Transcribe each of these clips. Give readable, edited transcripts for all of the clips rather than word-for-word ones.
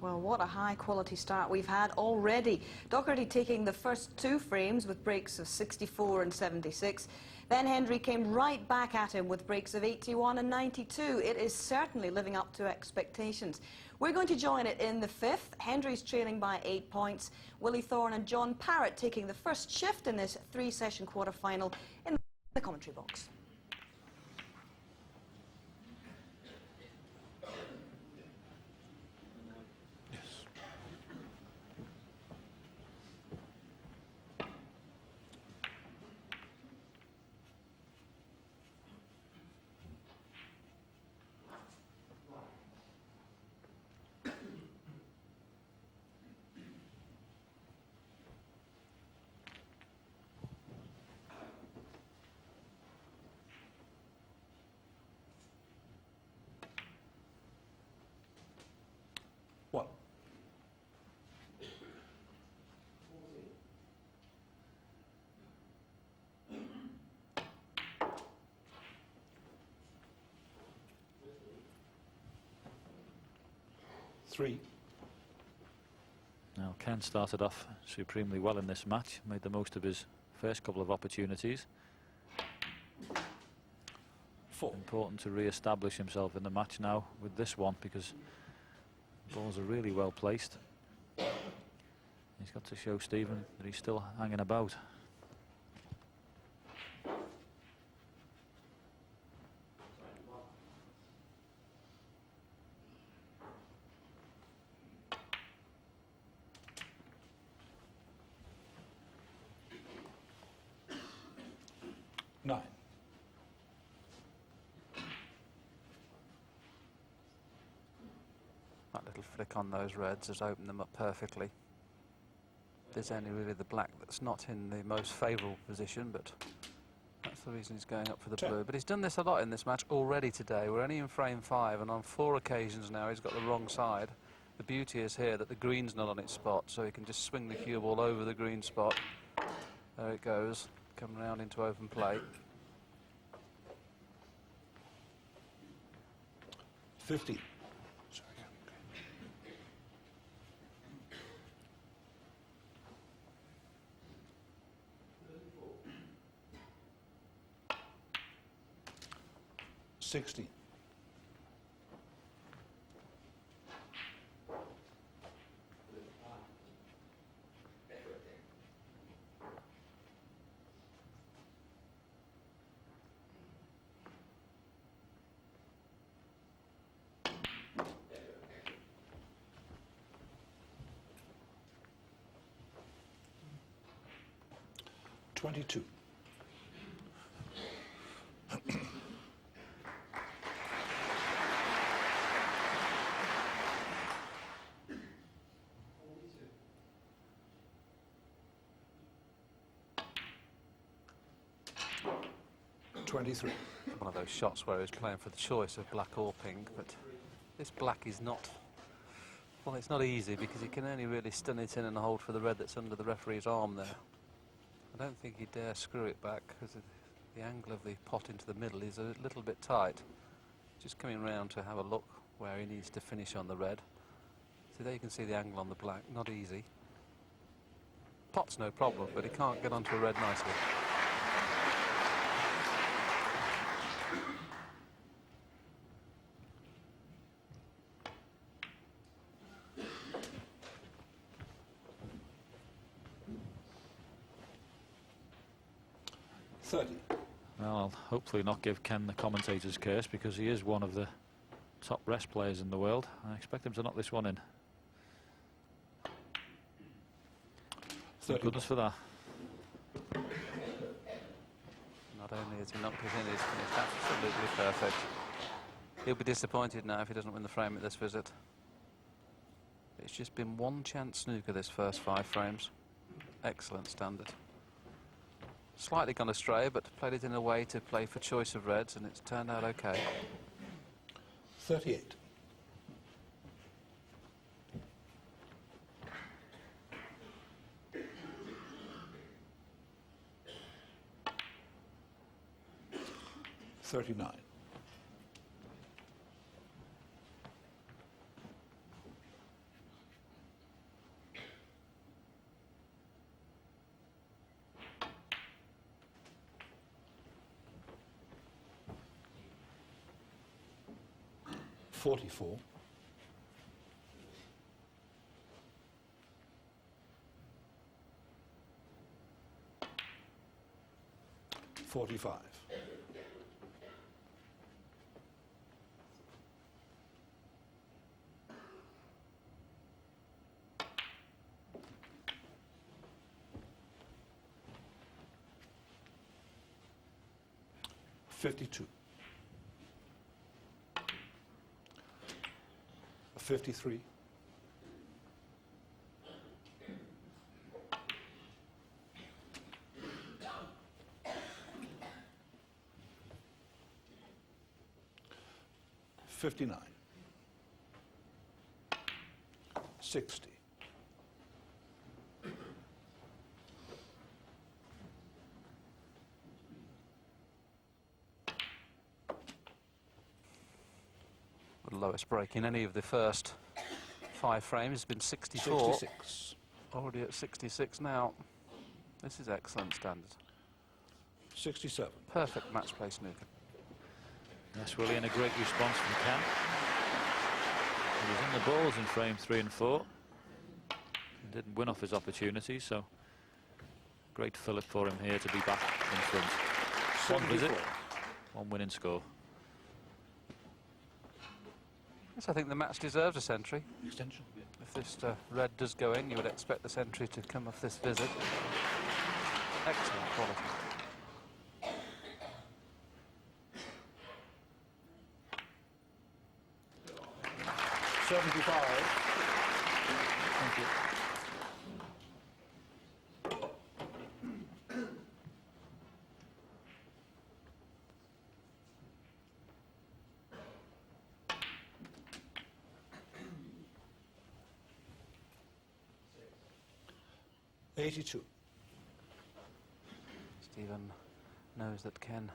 Well, what a high-quality start we've had already. Doherty taking the first 2 frames with breaks of 64 and 76. Then Hendry came right back at him with breaks of 81 and 92. It is certainly living up to expectations. We're going to join it in the 5th. Hendry's trailing by 8 points. Willie Thorne and John Parrott taking the first shift in this 3-session quarter-final in the commentary box. What? Three. Now, Ken started off supremely well in this match, made the most of his first couple of opportunities. 4. Important to re-establish himself in the match now with this one, because balls are really well placed. He's got to show Stephen that he's still hanging about. Nine. That little flick on those reds has opened them up perfectly. There's only really the black that's not in the most favourable position, but that's the reason he's going up for the blue. But he's done this a lot in this match already today. We're only in frame 5, and on 4 occasions now he's got the wrong side. The beauty is here that the green's not on its spot, so he can just swing the cue ball over the green spot. There it goes, coming round into open play. 50. 60. 22. 23. One of those shots where he's playing for the choice of black or pink, but this black is not, well, it's not easy because he can only really stun it in and hold for the red that's under the referee's arm there. I don't think he dare screw it back because the angle of the pot into the middle is a little bit tight. Just coming round to have a look where he needs to finish on the red. So there you can see the angle on the black, not easy. Pot's no problem, but he can't get onto a red nicely. Well, I'll hopefully not give Ken the commentator's curse, because he is one of the top rest players in the world. I expect him to knock this one in. Thank goodness for that. Not only has he knocked it in, he's absolutely perfect. He'll be disappointed now if he doesn't win the frame at this visit. It's just been one chance snooker this first 5 frames. Excellent standard. Slightly gone astray, but played it in a way to play for choice of reds, and it's turned out okay. 38. 39. 39. 44. 45. 52. 53. 59. 60. 'Lowest break in any of the first 5 frames has been 64. 66. Already at 66 now. This is excellent standard. 67. Perfect match play snooker. Yes, Willie, and a great response from Ken. He was in the balls in frame 3 and 4. He didn't win off his opportunities, so great fillip for him here to be back in front. One visit, 74. one winning score. Yes, I think the match deserves a century. Extension. If this red does go in, you would expect the century to come off this visit. Excellent quality. Thank you. Stephen knows that Ken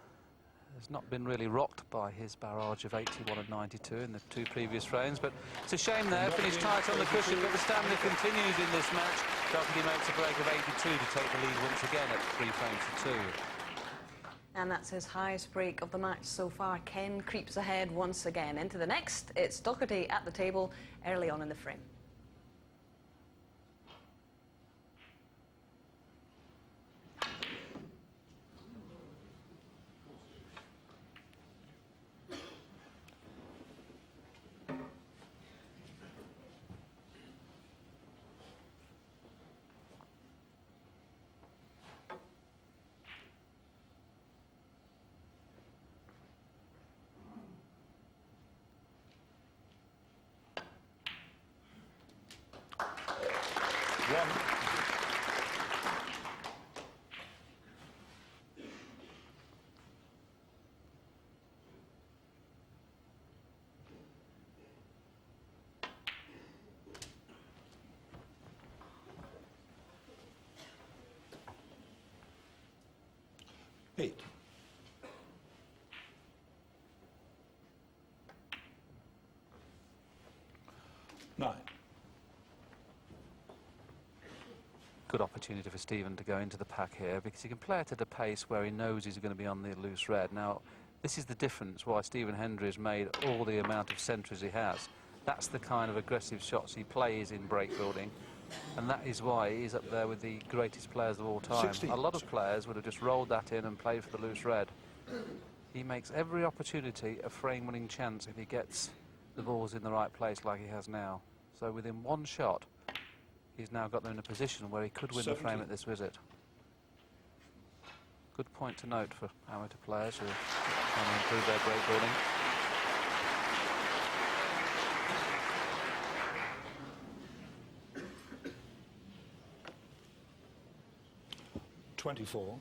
has not been really rocked by his barrage of 81 and 92 in the 2 previous frames, but it's a shame there, finished tight on the cushion, but the stamina continues in this match. Doherty makes a break of 82 to take the lead once again at 3 frames to 2. And that's his highest break of the match so far. Ken creeps ahead once again. Into the next, it's Doherty at the table early on in the frame. One. 8. 9. Good opportunity for Stephen to go into the pack here because he can play it at a pace where he knows he's going to be on the loose red. Now, this is the difference why Stephen Hendry has made all the amount of centuries he has. That's the kind of aggressive shots he plays in break building, and that is why he's up there with the greatest players of all time. 16. A lot of players would have just rolled that in and played for the loose red. He makes every opportunity a frame-winning chance if he gets the balls in the right place like he has now. So within one shot, he's now got them in a position where he could win the frame 17. at this visit. Good point to note for amateur players who are trying to improve their break building. $24.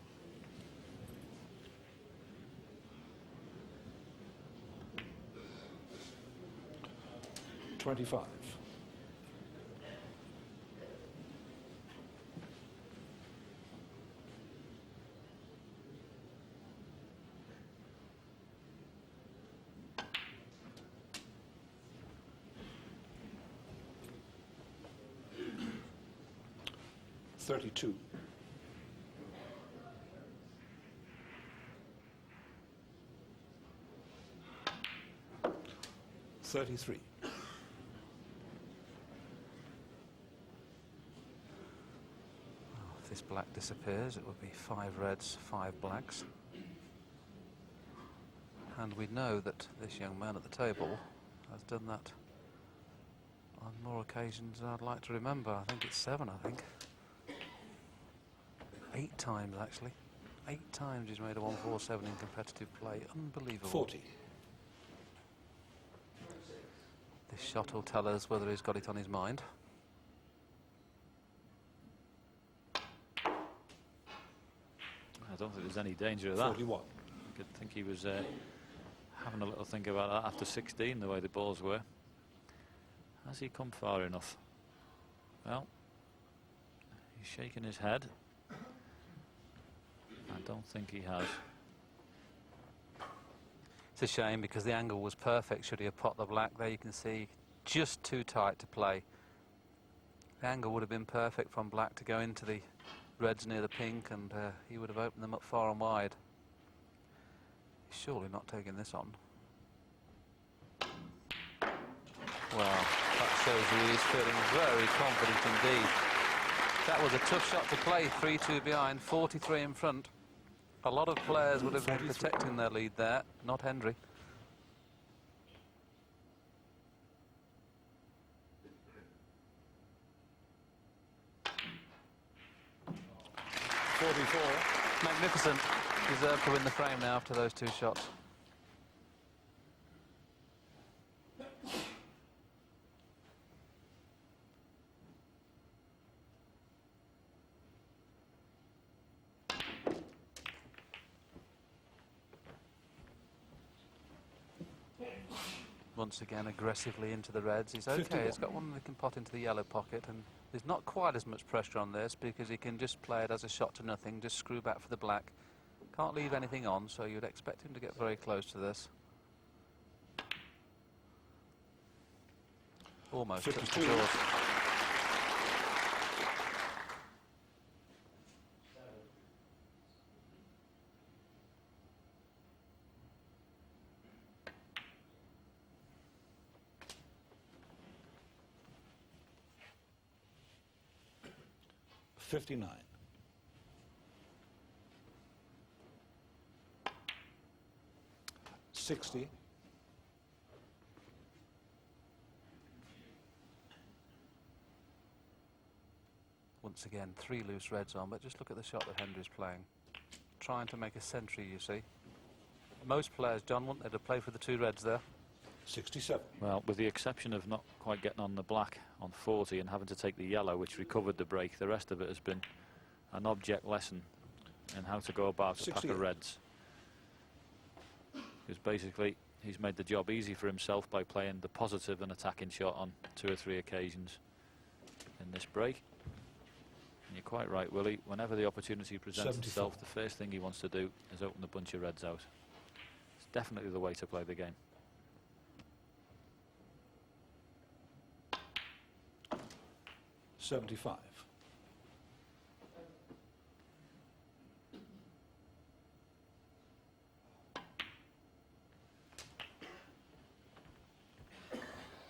25. 32. 34. 33. If this black disappears, it would be 5 reds, 5 blacks. And we know that this young man at the table has done that on more occasions than I'd like to remember. I think it's 7, I think. 8 times, actually. 8 times he's made a 147 in competitive play. Unbelievable. 40. This shot will tell us whether he's got it on his mind. I don't think there's any danger of that. 41. I think he was having a little think about that after 16, the way the balls were. Has he come far enough? Well, he's shaking his head. I don't think he has. It's a shame because the angle was perfect should he have popped the black. There you can see just too tight to play. The angle would have been perfect from black to go into the reds near the pink, and he would have opened them up far and wide. He's surely not taking this on. Well, that shows you he's feeling very confident indeed. That was a tough shot to play, 3-2 behind, 43 in front. A lot of players would have been protecting their lead there, not Hendry. Magnificent. Deserved to win the frame now after those 2 shots. Once again aggressively into the reds. He's okay, 51. he's got one that can pot into the yellow pocket, and there's not quite as much pressure on this because he can just play it as a shot to nothing, just screw back for the black. Can't leave anything on, so you'd expect him to get very close to this. Almost touched the 52. doors. $59. 60. Once again, 3 loose reds on, but just look at the shot that Hendry's playing. Trying to make a century, you see. Most players, John, want to play for the 2 reds there. 67. Well, with the exception of not quite getting on the black on 40 and having to take the yellow, which recovered the break, the rest of it has been an object lesson in how to go about a pack of reds. Because basically, he's made the job easy for himself by playing the positive and attacking shot on 2 or 3 occasions in this break. And you're quite right, Willie. Whenever the opportunity presents 74. itself, the first thing he wants to do is open a bunch of reds out. It's definitely the way to play the game. $75.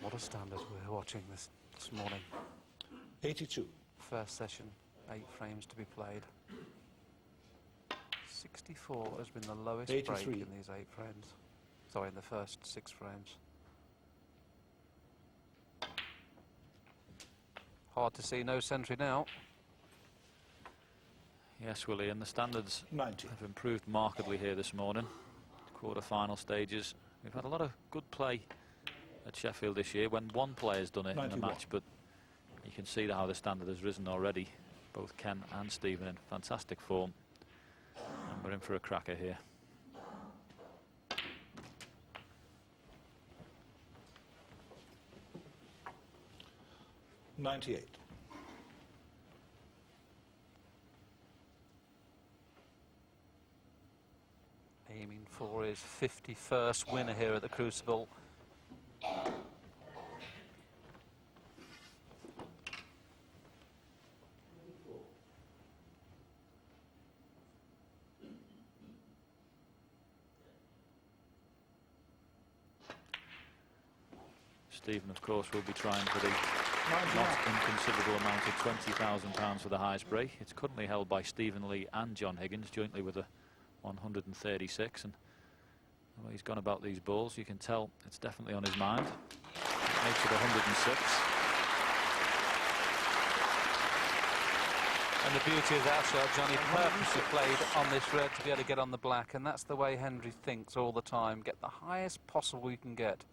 What a standard we're watching this morning. 82. First session, 8 frames to be played. 64 has been the lowest break 83. in these 8 frames. Sorry, in the first 6 frames. Hard to see no century now. Yes, Willie, and the standards 90. have improved markedly here this morning. Quarter-final stages. We've had a lot of good play at Sheffield this year when one player's done it 91. in a match, but you can see how the standard has risen already. Both Ken and Stephen in fantastic form. And we're in for a cracker here. $98. Aiming for his 51st winner here at the Crucible. Stephen, of course, will be trying for the not inconsiderable amount of £20,000 for the highest break. It's currently held by Stephen Lee and John Higgins, jointly with a 136. And the way he's gone about these balls, you can tell it's definitely on his mind. It makes it 106. And the beauty of that shot, Johnny purposely played on this red to be able to get on the black, and that's the way Hendry thinks all the time. Get the highest possible you can get.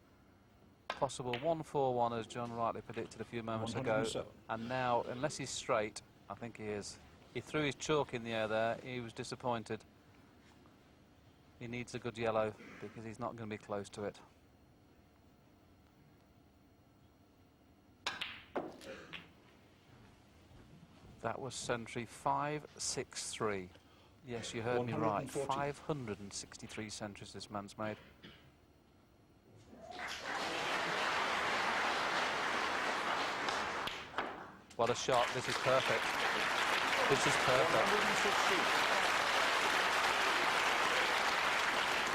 Possible 141, as John rightly predicted a few moments ago. And now, unless he's straight, I think he is. He threw his chalk in the air there. He was disappointed. He needs a good yellow because he's not going to be close to it. That was century 563. Yes, you heard me right. 563 centuries this man's made. What a shot. This is perfect. This is perfect.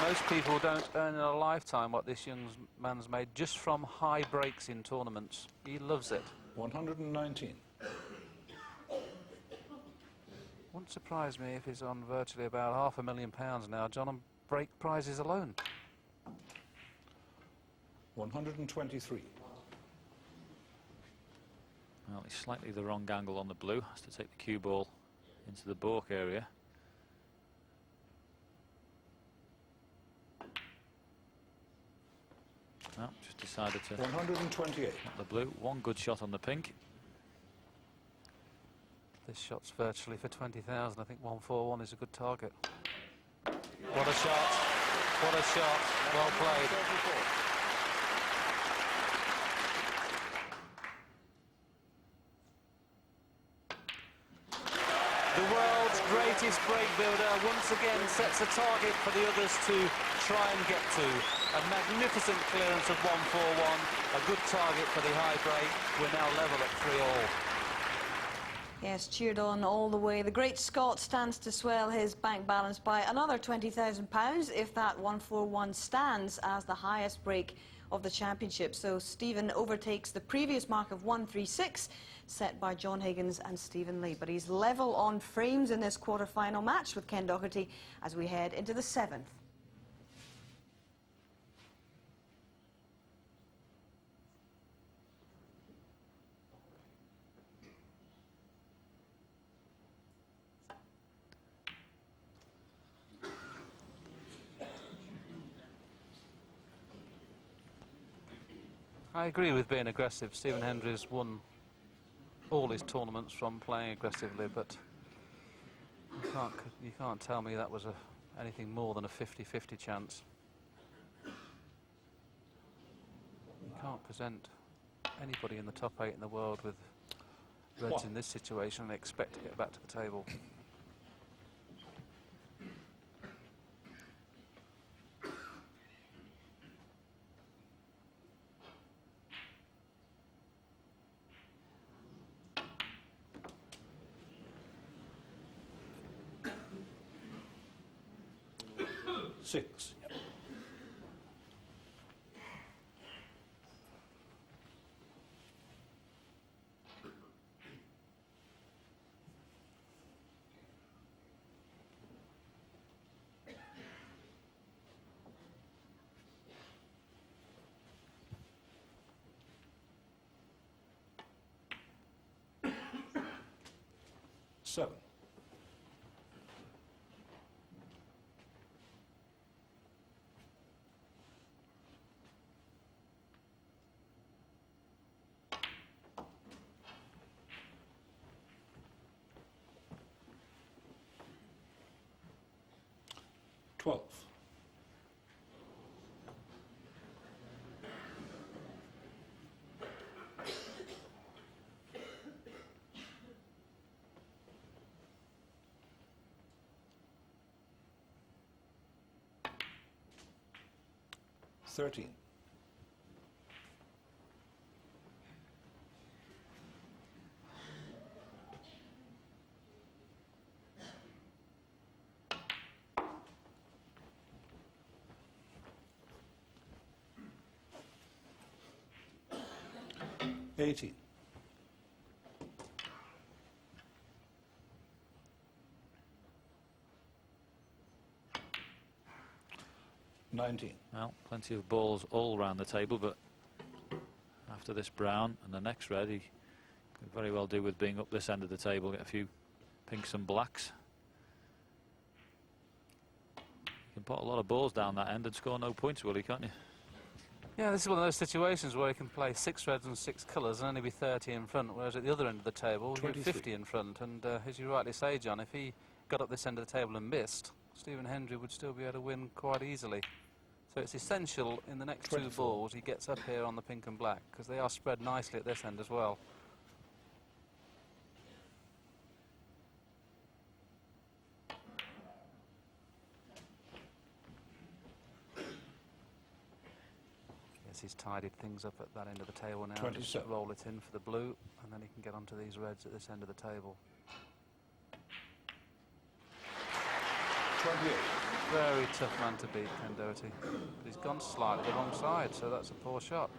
Most people don't earn in a lifetime what this young man's made just from high breaks in tournaments. He loves it. 119. Wouldn't surprise me if he's on virtually about £500,000 now, John, on break prizes alone. 123. Well, it's slightly the wrong angle on the blue. Has to take the cue ball into the balk area. No, just decided to 128. not the blue. One good shot on the pink. This shot's virtually for 20,000. I think 141 is a good target. What a shot. What a shot. Well played. The world's greatest break builder once again sets a target for the others to try and get to. A magnificent clearance of 141. A good target for the high break. We're now level at 3-all. Yes, cheered on all the way. The great Scot stands to swell his bank balance by another £20,000 if that 141 stands as the highest break of the championship. So Stephen overtakes the previous mark of 136 set by John Higgins and Stephen Lee. But he's level on frames in this quarter-final match with Ken Doherty as we head into the 7th. I agree with being aggressive. Stephen Hendry's won all his tournaments from playing aggressively, but you can't tell me that was anything more than a 50-50 chance. You can't present anybody in the top 8 in the world with reds in this situation and expect to get back to the table. Six. Seven. Twelve. Thirteen. 18. Well, plenty of balls all round the table, but after this brown and the next red, he could very well do with being up this end of the table, get a few pinks and blacks. You can put a lot of balls down that end and score no points, Willie, can't you? Yeah, this is one of those situations where you can play 6 reds and 6 colours and only be 30 in front, whereas at the other end of the table, you get 50 in front. And as you rightly say, John, if he got up this end of the table and missed, Stephen Hendry would still be able to win quite easily. So it's essential in the next 2 balls he gets up here on the pink and black, because they are spread nicely at this end as well. Yes, he's tidied things up at that end of the table now. Just roll it in for the blue, and then he can get onto these reds at this end of the table. 28. Very tough man to beat, Ken Doherty. But he's gone slightly the wrong side, so that's a poor shot.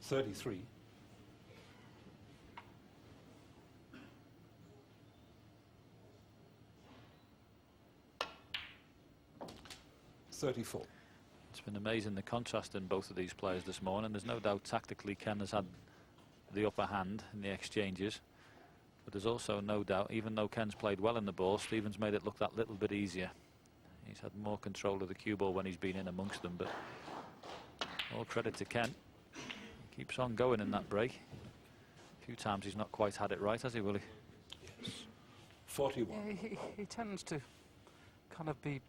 $33. 34. It's been amazing the contrast in both of these players this morning. There's no doubt tactically Ken has had the upper hand in the exchanges, but there's also no doubt, even though Ken's played well in the ball, Stephen's made it look that little bit easier. He's had more control of the cue ball when he's been in amongst them, but all credit to Ken. He keeps on going in that break. A few times he's not quite had it right, has he, Willie? Yes. 41. Yeah, he tends to kind of be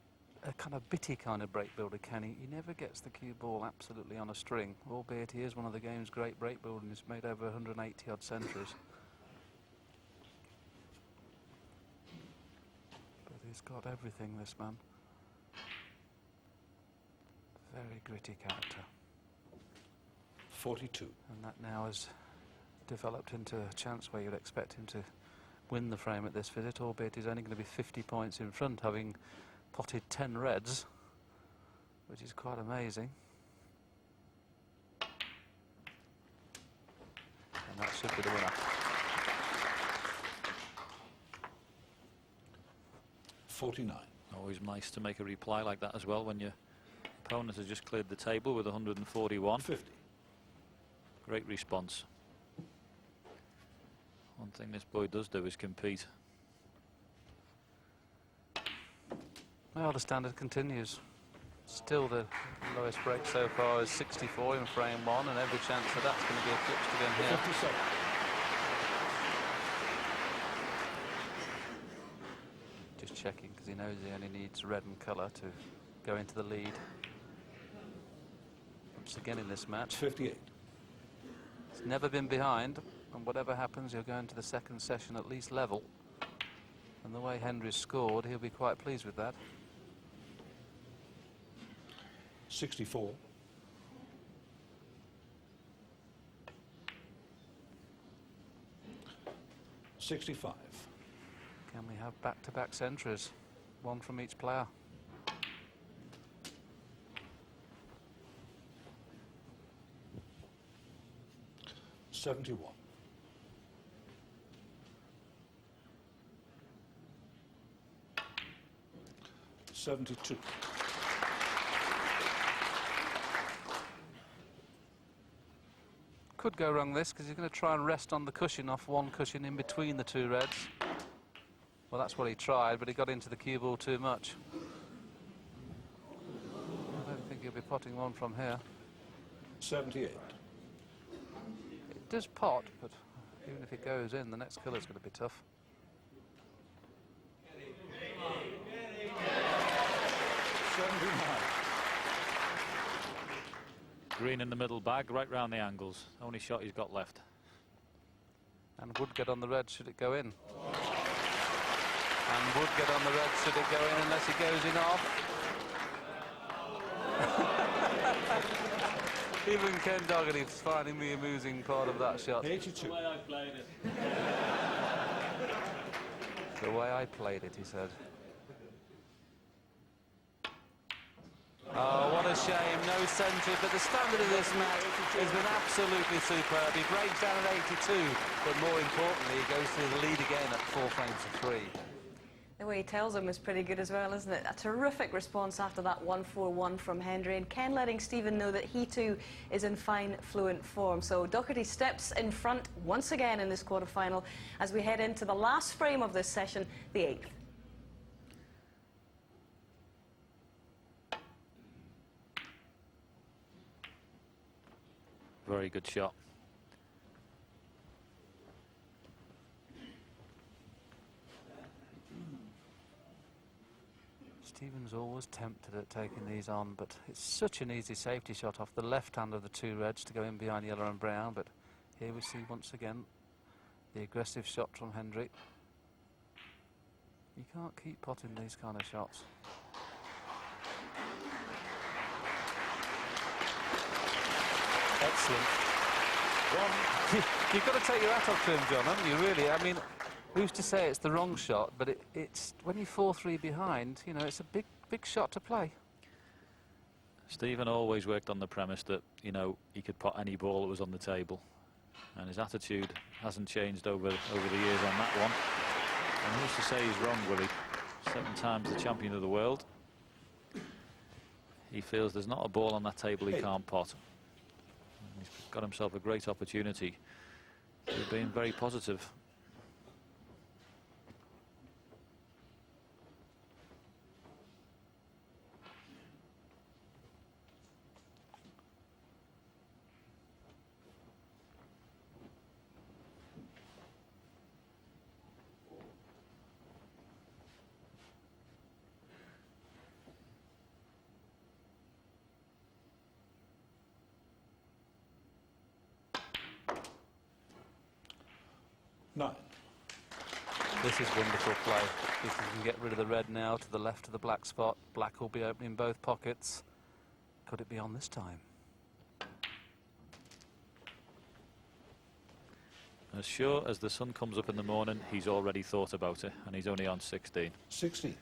a kind of bitty kind of break builder, Ken. He never gets the cue ball absolutely on a string, albeit he is one of the game's great break builders and he's made over 180 odd centuries. But he's got everything, this man. Very gritty character. 42. And that now has developed into a chance where you'd expect him to win the frame at this visit, albeit he's only going to be 50 points in front, having potted 10 reds, which is quite amazing. And that should be the winner. 49. Always nice to make a reply like that as well when your opponent has just cleared the table with 141. 50. Great response. One thing this boy does do is compete. Well, the standard continues. Still the lowest break so far is 64 in frame 1, and every chance that that's going to be eclipsed again here. 57. Just checking, because he knows he only needs red and colour to go into the lead. Once again in this match. 58. He's never been behind, and whatever happens, he'll go into the second session at least level. And the way Hendry's scored, he'll be quite pleased with that. 64. 65. Can we have back-to-back centuries? One from each player. 71. 72. Could go wrong this, because he's going to try and rest on the cushion off one cushion in between the 2 reds. Well, that's what he tried, but he got into the cue ball too much. I don't think he'll be potting one from here. 78. It does pot, but even if it goes in, the next colour's going to be tough. 79. Green in the middle bag, right round the angles. Only shot he's got left. And would get on the red should it go in. And would get on the red should it go in, unless he goes in off. Even Ken Doherty was finding the amusing part of that shot. 82. The way I played it. The way I played it, he said. Oh, what a shame, no centre, but the standard of this match has been absolutely superb. He breaks down at 82, but more importantly, he goes to the lead again at 4 frames to 3. The way he tells him is pretty good as well, isn't it? A terrific response after that 1-4-1 from Hendry, and Ken letting Stephen know that he too is in fine, fluent form. So Doherty steps in front once again in this quarter-final as we head into the last frame of this session, the 8th. Very good shot. Stephen's always tempted at taking these on, but it's such an easy safety shot off the left hand of the 2 reds to go in behind yellow and brown. But here we see once again the aggressive shot from Hendry. You can't keep potting these kind of shots. Excellent. You've got to take your hat off to him, John, haven't you, really? I mean, who's to say it's the wrong shot, but it's when you're 4-3 behind, you know, it's a big shot to play. Stephen always worked on the premise that, you know, he could pot any ball that was on the table. And his attitude hasn't changed over the years on that one. And who's to say he's wrong, Willie? 7 times the champion of the world. He feels there's not a ball on that table he can't pot. He's got himself a great opportunity. He's being very positive. Nine. This is wonderful play. If you can get rid of the red now to the left of the black spot, black will be opening both pockets. Could it be on this time? As sure as the sun comes up in the morning, he's already thought about it, and he's only on 16. 16.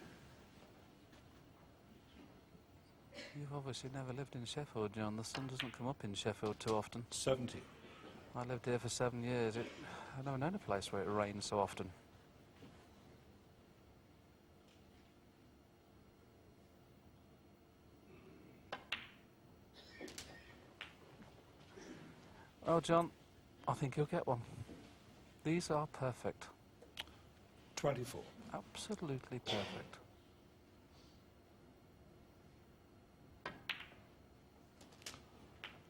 You've obviously never lived in Sheffield, John. The sun doesn't come up in Sheffield too often. 70. I lived here for 7 years. I've never known a place where it rains so often. Oh, John, I think you'll get one. These are perfect. 24. Absolutely perfect.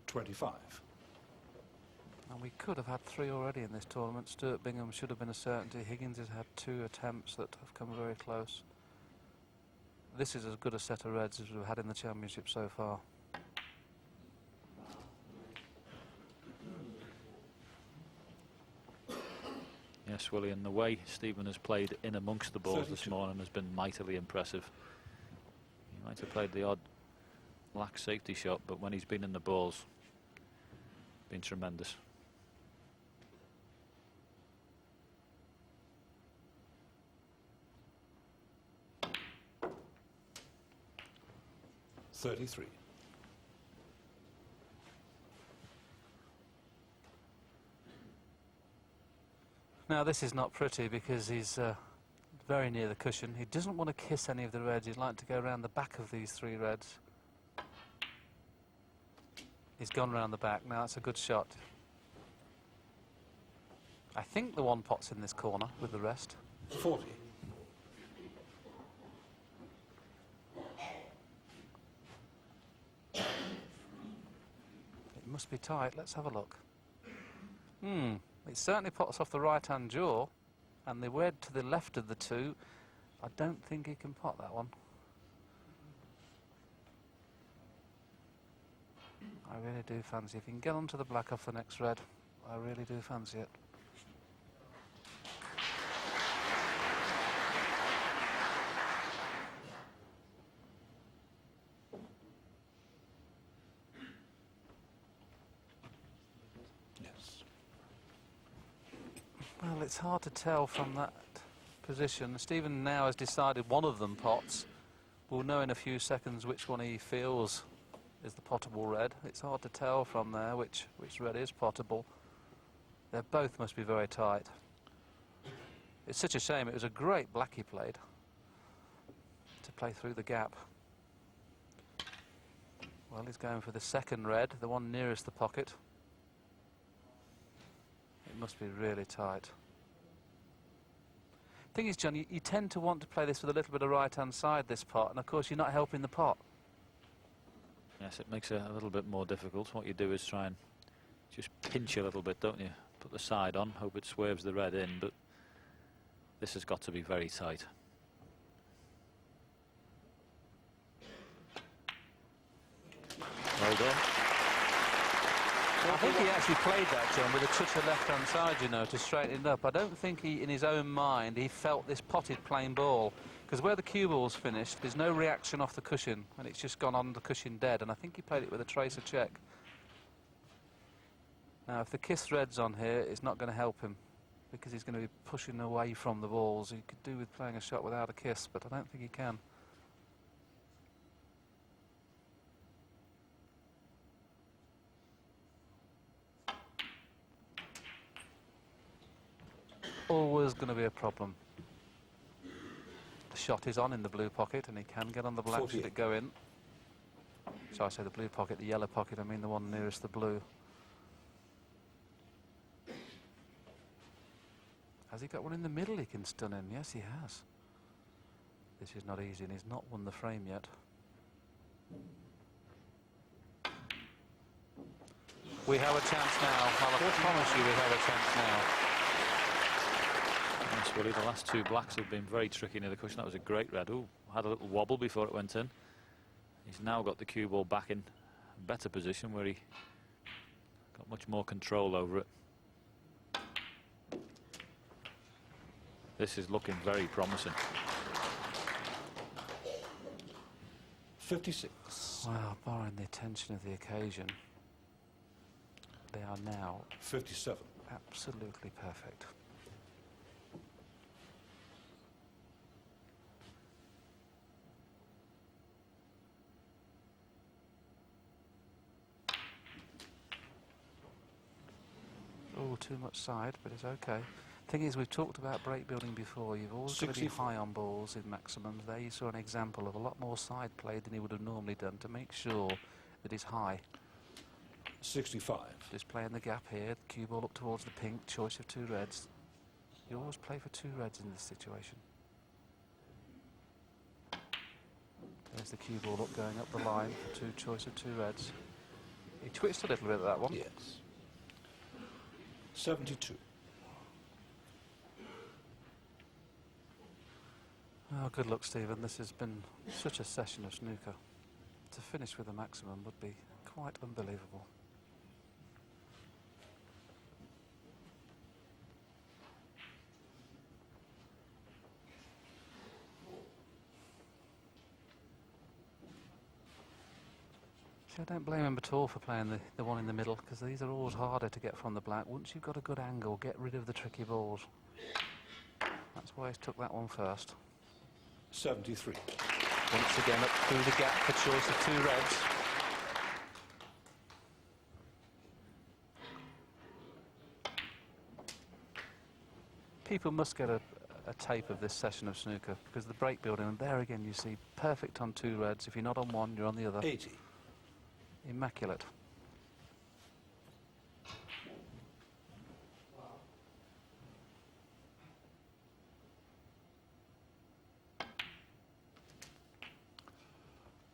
$25. And we could have had 3 already in this tournament. Stuart Bingham should have been a certainty. Higgins has had 2 attempts that have come very close. This is as good a set of reds as we've had in the championship so far. Yes, Willie, and the way Stephen has played in amongst the balls 32. this morning has been mightily impressive. He might have played the odd lax safety shot, but when he's been in the balls, been tremendous. $33. Now this is not pretty because he's very near the cushion. He doesn't want to kiss any of the reds. He'd like to go around the back of these 3 reds. He's gone round the back. Now that's a good shot. I think the one pot's in this corner with the rest. 40. It must be tight. Let's have a look. It certainly pots off the right-hand jaw, and the red to the left of the 2, I don't think he can pot that one. I really do fancy. If he can get onto the black off the next red, I really do fancy it. Well, it's hard to tell from that position. Stephen now has decided one of them pots. We'll know in a few seconds which one he feels is the potable red. It's hard to tell from there which red is potable. They both must be very tight. It's such a shame. It was a great black he played to play through the gap. Well, he's going for the second red, the one nearest the pocket. It must be really tight. Thing is, John, you tend to want to play this with a little bit of right-hand side, this pot, and of course you're not helping the pot. Yes, it makes it a little bit more difficult. What you do is try and just pinch a little bit, don't you? Put the side on, hope it swerves the red in, but this has got to be very tight. Well done. I think he actually played that, John, with a touch of left-hand side, you know, to straighten it up. I don't think he, in his own mind, he felt this potted plain ball, because where the cue ball's finished, there's no reaction off the cushion, and it's just gone on the cushion dead, and I think he played it with a tracer check. Now, if the kiss red's on here, it's not going to help him, because he's going to be pushing away from the balls. He could do with playing a shot without a kiss, but I don't think he can. Always going to be a problem. The shot is on in the blue pocket, and he can get on the black 48. should it go in. So I say the blue pocket, the yellow pocket, I mean the one nearest the blue. Has he got one in the middle he can stun in? Yes, he has. This is not easy, and he's not won the frame yet. We have a chance now. I promise you we have a chance now. Yes, Willie, the last two blacks have been very tricky near the cushion. That was a great red. Ooh, had a little wobble before it went in. He's now got the cue ball back in a better position where he got much more control over it. This is looking very promising. 56. Well, barring the tension of the occasion, they are now 57. absolutely perfect. Oh, too much side, but it's okay. Thing is, we've talked about break building before. You've always got to be 64. high on balls in maximums. There you saw an example of a lot more side play than he would have normally done to make sure that he's high. 65. Just playing the gap here, the cue ball up towards the pink, choice of two reds. You always play for two reds in this situation. There's the cue ball up, going up the line for two, choice of two reds. He twitched a little bit at that one. Yes. 72. Oh, good luck, Stephen. This has been such a session of snooker. To finish with a maximum would be quite unbelievable. See, I don't blame him at all for playing the one in the middle, because these are always harder to get from the black. Once you've got a good angle, get rid of the tricky balls. That's why he's took that one first. 73. Once again, up through the gap for choice of two reds. People must get a tape of this session of snooker, because the break building, and there again you see perfect on two reds. If you're not on one, you're on the other. 80. Immaculate.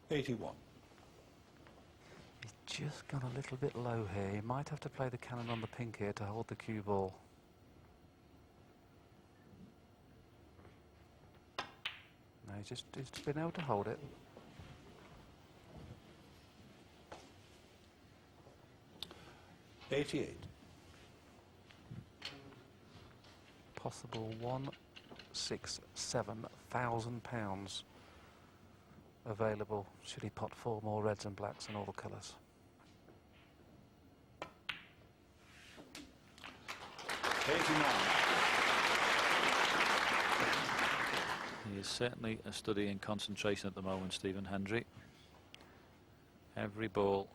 $81. He's just gone a little bit low here. He might have to play the cannon on the pink here to hold the cue ball. No, he's just been able to hold it. $88. Possible £167,000 available should he pot four more reds and blacks and all the colours. 89. is certainly a study in concentration at the moment, Stephen Hendry. Every ball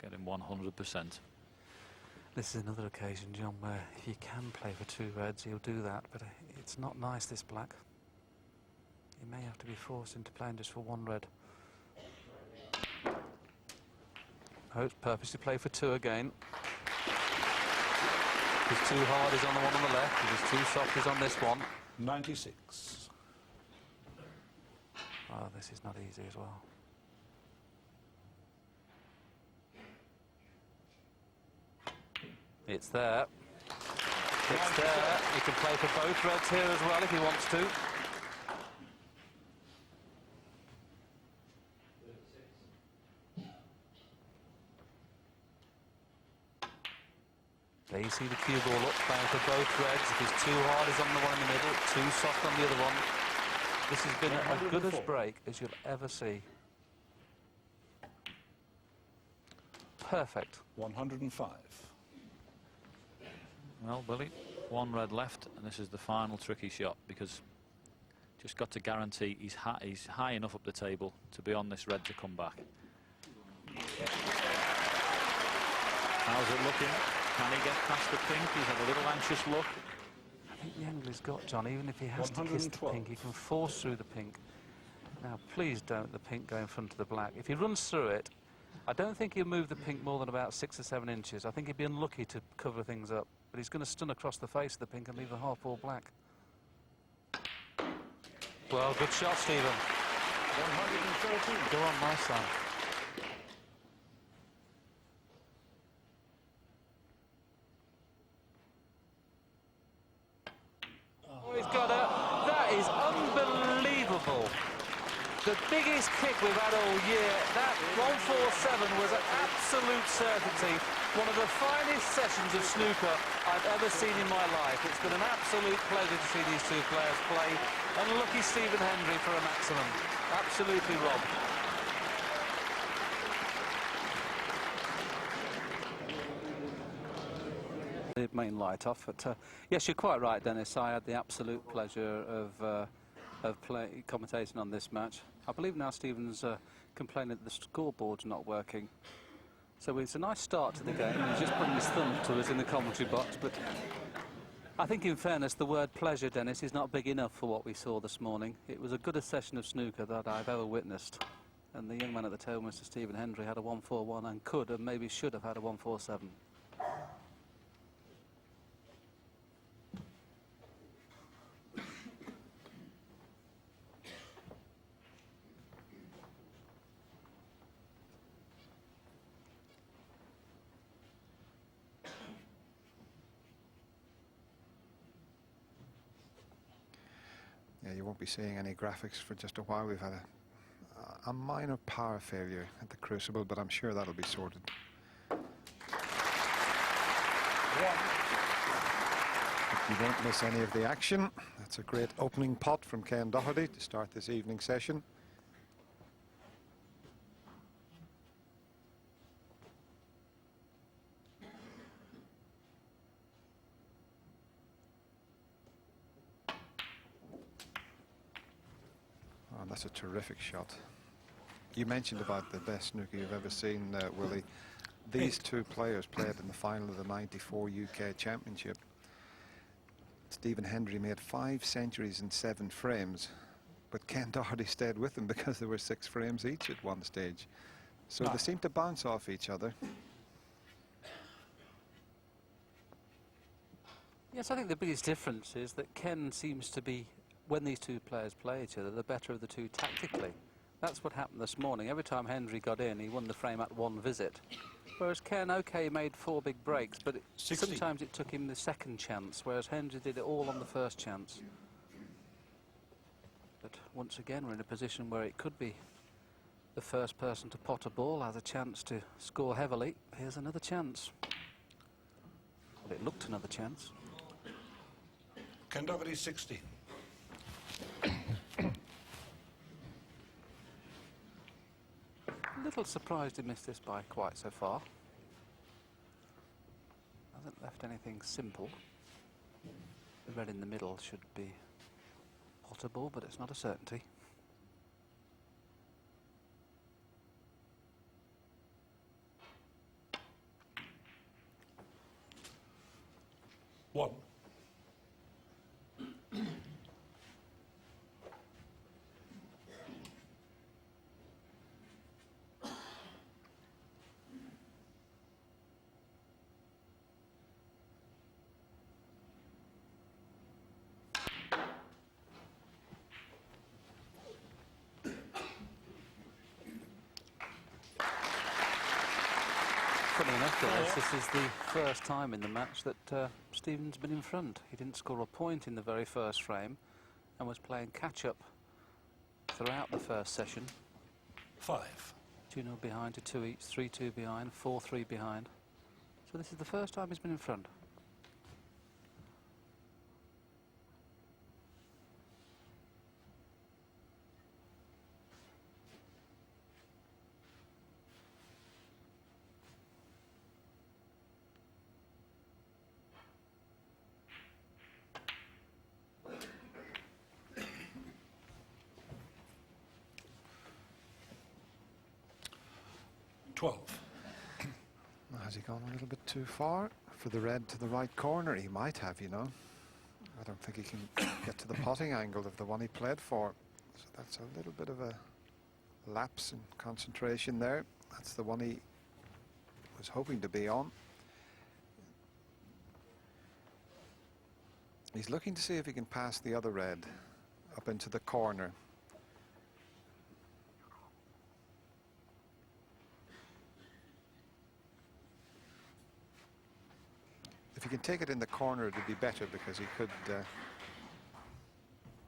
getting 100%. This is another occasion, John, where if you can play for 2 reds, he'll do that, but it's not nice, this black. He may have to be forced into playing just for 1 red. Oh, it's purposely play for 2 again. If he's too hard, he's on the one on the left. If he's too soft, he's on this one. 96. Oh, this is not easy as well. It's there. It's there. He can play for both reds here as well if he wants to. There you see the cue ball up, playing for both reds. If he's too hard, he's on the one in the middle. Too soft on the other one. This has been as good a break as you'll ever see. Perfect. 105. Well, Billy, 1 red left, and this is the final tricky shot, because just got to guarantee he's high enough up the table to be on this red to come back. How's it looking? Can he get past the pink? He's had a little anxious look. I think the angle he's got, John, even if he has to kiss the pink, he can force through the pink. Now, please don't the pink go in front of the black. If he runs through it, I don't think he'll move the pink more than about 6 or 7 inches. I think he'd be unlucky to cover things up, but he's going to stun across the face of the pink and leave the half ball black. Well, good shot, Stephen. 113. Go on, my son. Oh, he's got it. That is unbelievable. The biggest kick we've had all year. That 147 was an absolute certainty. One of the finest sessions of snooker I've ever seen in my life. It's been an absolute pleasure to see these 2 players play. And lucky Stephen Hendry for a maximum. Absolutely robbed. The main light off, but yes, you're quite right, Dennis. I had the absolute pleasure of commentating on this match. I believe now Stephen's complaining that the scoreboard's not working. So it's a nice start to the game. He's just putting his thumb to us in the commentary box. But I think, in fairness, the word pleasure, Dennis, is not big enough for what we saw this morning. It was a good session of snooker that I've ever witnessed. And the young man at the tail, Mr. Stephen Hendry, had a 141 and could and maybe should have had a 147. Yeah, you won't be seeing any graphics for just a while. We've had a minor power failure at the crucible, but I'm sure that'll be sorted. But you won't miss any of the action. That's a great opening pot from Ken Doherty to start this evening session. Oh, that's a terrific shot. You mentioned about the best snooker you've ever seen, Willie. These 2 players played in the final of the '94 UK Championship. Stephen Hendry made 5 centuries in 7 frames, but Ken Doherty stayed with them because there were 6 frames each at one stage. So they seem to bounce off each other. Yes, I think the biggest difference is that Ken seems to be, when these 2 players play each other, the better of the 2 tactically. That's what happened this morning. Every time Hendry got in, he won the frame at 1 visit. Whereas Ken, OK, made 4 big breaks, but sometimes it took him the second chance, whereas Hendry did it all on the first chance. But once again, we're in a position where it could be the first person to pot a ball has a chance to score heavily. Here's another chance. Well, it looked another chance. Ken Doherty 60. A little surprised he missed this by quite so far. Hasn't left anything simple. The red in the middle should be potable, but it's not a certainty. One. Funny enough, this is the first time in the match that Stephen's been in front. He didn't score a point in the very first frame and was playing catch-up throughout the first session. 5. 2-0 behind to 2 each, 3-2 behind, 4-3 behind. So this is the first time he's been in front. Has he gone a little bit too far for the red to the right corner? He might have, you know. I don't think he can get to the potting angle of the one he played for. So that's a little bit of a lapse in concentration there. That's the one he was hoping to be on. He's looking to see if he can pass the other red up into the corner. If he can take it in the corner, it would be better because he could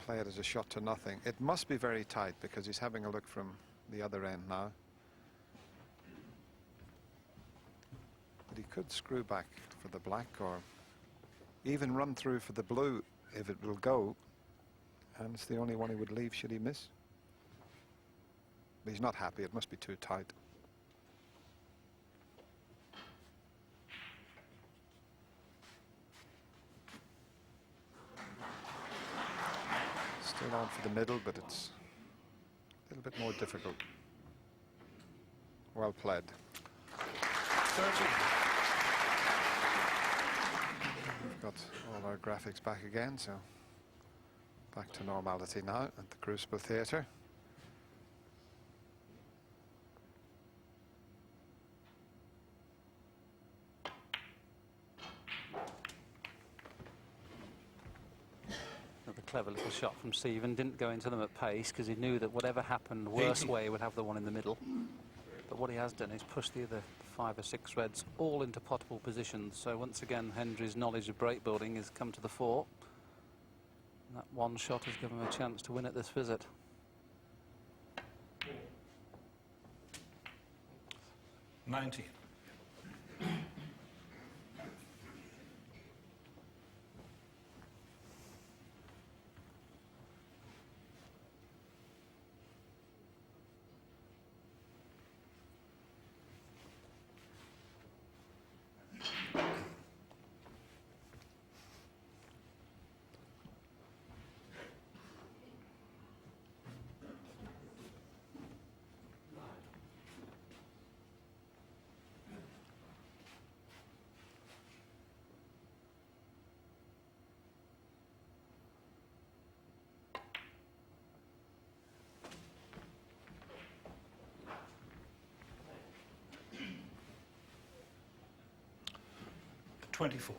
play it as a shot to nothing. It must be very tight because he's having a look from the other end now. But he could screw back for the black or even run through for the blue if it will go. And it's the only one he would leave should he miss. But he's not happy. It must be too tight. Still on for the middle, but it's a little bit more difficult. Well played. 13. We've got all our graphics back again, so back to normality now at the Crucible Theatre. Clever little shot from Stephen. Didn't go into them at pace because he knew that whatever happened, worst way would have the one in the middle. But what he has done is push the other 5 or 6 reds all into potable positions. So once again, Hendry's knowledge of break building has come to the fore. And that one shot has given him a chance to win at this visit. $90. 24.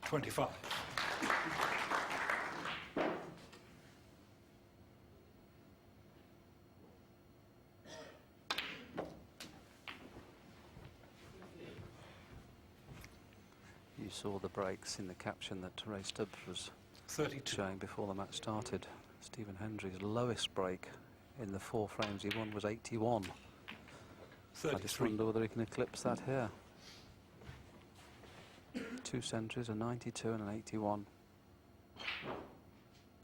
$25. You saw the breaks in the caption that Ray Stubbs was 32. showing before the match started. Stephen Hendry's lowest break in the 4 frames he won was 81. I just 33. wonder whether he can eclipse that here. 2 centuries, a 92 and an 81.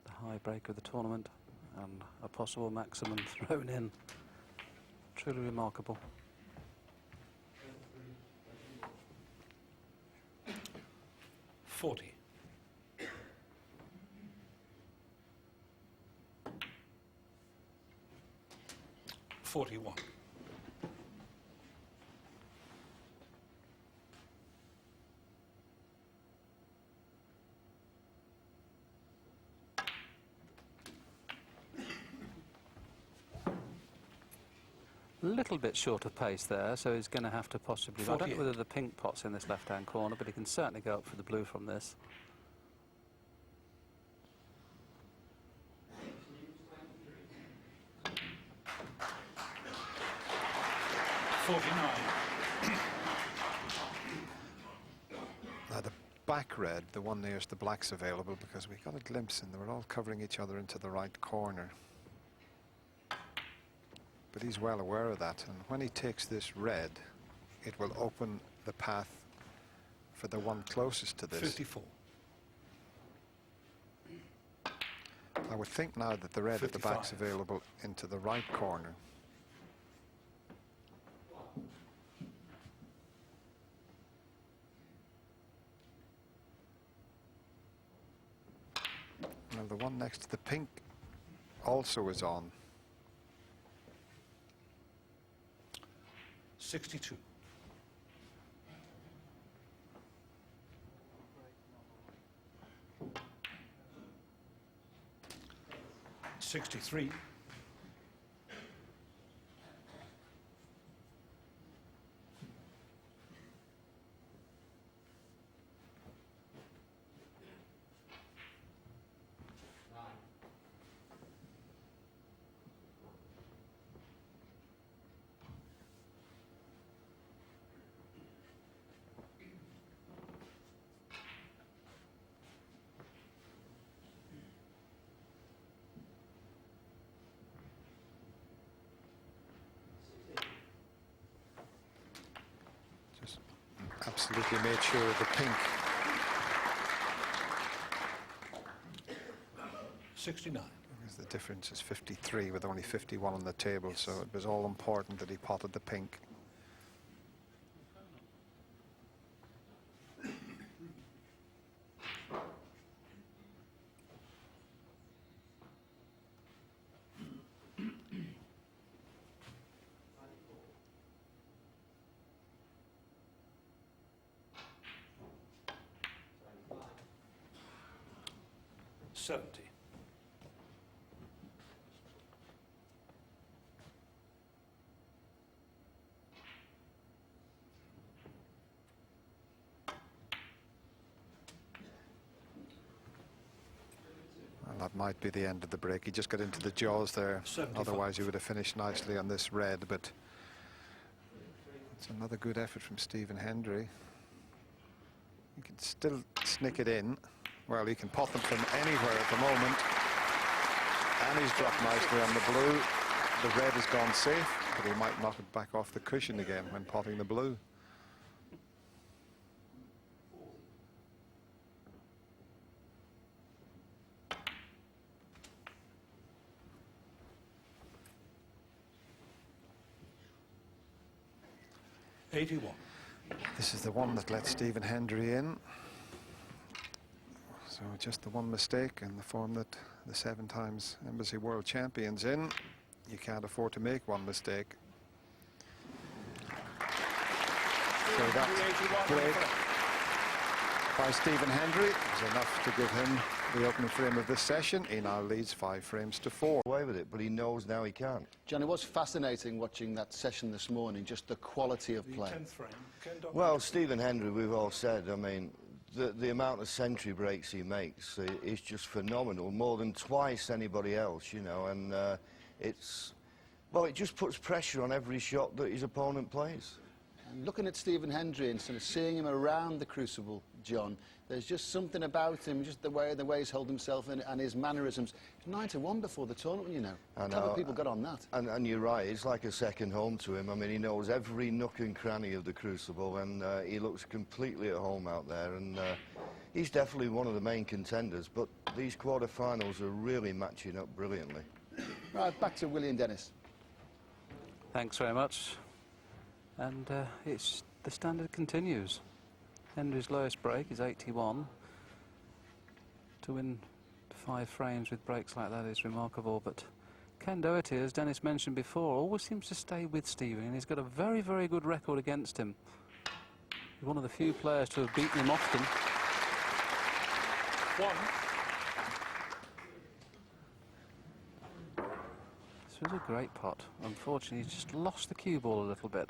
The high break of the tournament, and a possible maximum thrown in. Truly remarkable. 40. 41. A little bit short of pace there, so he's going to have to possibly... I don't know 48. whether the pink pot's in this left-hand corner, but he can certainly go up for the blue from this. Now the back red, the one nearest the black's available because we got a glimpse and they were all covering each other into the right corner. But he's well aware of that, and when he takes this red, it will open the path for the one closest to this. 54. I would think now that the red at the back's 55. available into the right corner. Well, the one next to the pink also is on. 62. $63. Absolutely made sure of the pink. 69. Because the difference is 53 with only 51 on the table, so it was all important that he potted the pink. $70. Well, that might be the end of the break. He just got into the jaws there. 75. Otherwise, he would have finished nicely on this red, but it's another good effort from Stephen Hendry. He can still snick it in. Well, he can pot them from anywhere at the moment. And he's dropped nicely on the blue. The red has gone safe, but he might knock it back off the cushion again when potting the blue. $81. This is the one that let Stephen Hendry in. So just the one mistake in the form that the 7 times Embassy World Champions in. You can't afford to make one mistake. So that break by Stephen Hendry is enough to give him the opening frame of this session. He now leads 5 frames to 4. Away with it, but he knows now he can't. John, it was fascinating watching that session this morning, just the quality of The play. 10th frame. Ken Doherty. Well, Stephen Hendry, we've all said, I mean, the amount of century breaks he makes is just phenomenal, more than twice anybody else, you know, and it's, well, it just puts pressure on every shot that his opponent plays. And looking at Stephen Hendry and sort of seeing him around the crucible, John, there's just something about him, just the way he's held himself and his mannerisms. 9-1 before the tournament, you know. I know. Clever people got on that. And you're right, it's like a second home to him. I mean, he knows every nook and cranny of the crucible, and he looks completely at home out there, and he's definitely one of the main contenders, but these quarterfinals are really matching up brilliantly. Right, back to Willie and Dennis. Thanks very much. And it's the standard continues. Hendry's lowest break is 81. To win 5 frames with breaks like that is remarkable, but Ken Doherty, as Dennis mentioned before, always seems to stay with Stephen, and he's got a very, very good record against him. He's one of the few players to have beaten him often. 1. This was a great pot. Unfortunately, he's just lost the cue ball a little bit.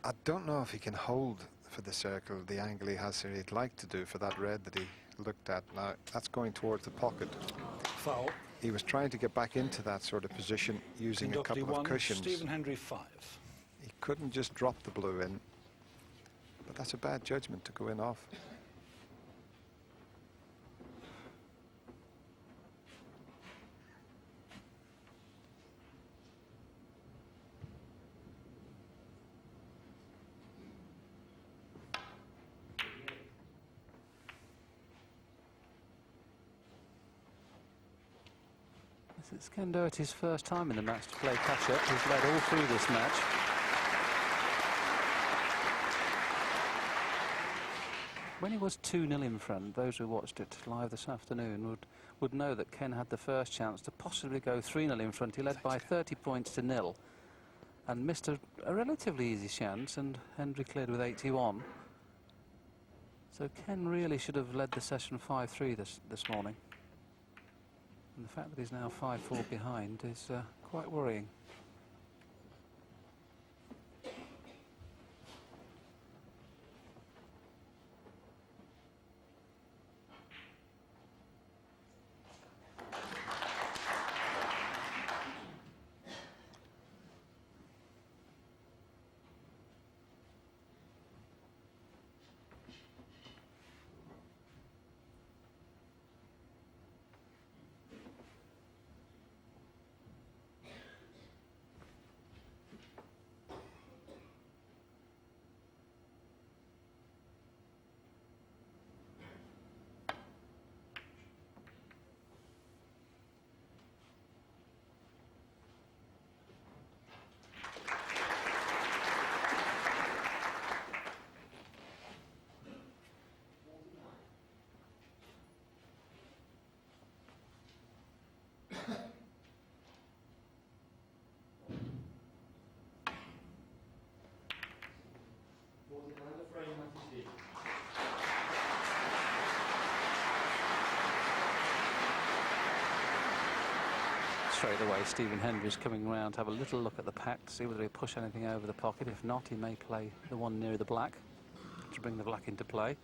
I don't know if he can hold for the circle the angle he has here. He'd like to do for that red that he looked at. Now, that's going towards the pocket. Foul. He was trying to get back into that sort of position using a Doherty couple of 1, cushions. Stephen Hendry 5. He couldn't just drop the blue in, but that's a bad judgment to go in off. It's Ken Doherty's first time in the match to play catch-up. He's led all through this match. When he was 2-0 in front, those who watched it live this afternoon would know that Ken had the first chance to possibly go 3-0 in front. He led by 30 points to 0 and missed a relatively easy chance, and Hendry cleared with 81. So Ken really should have led the session 5-3 this morning. And the fact that he's now 5-4 behind is quite worrying. Straight away, Stephen Hendry's coming round to have a little look at the pack to see whether he'll push anything over the pocket. If not, he may play the one near the black to bring the black into play.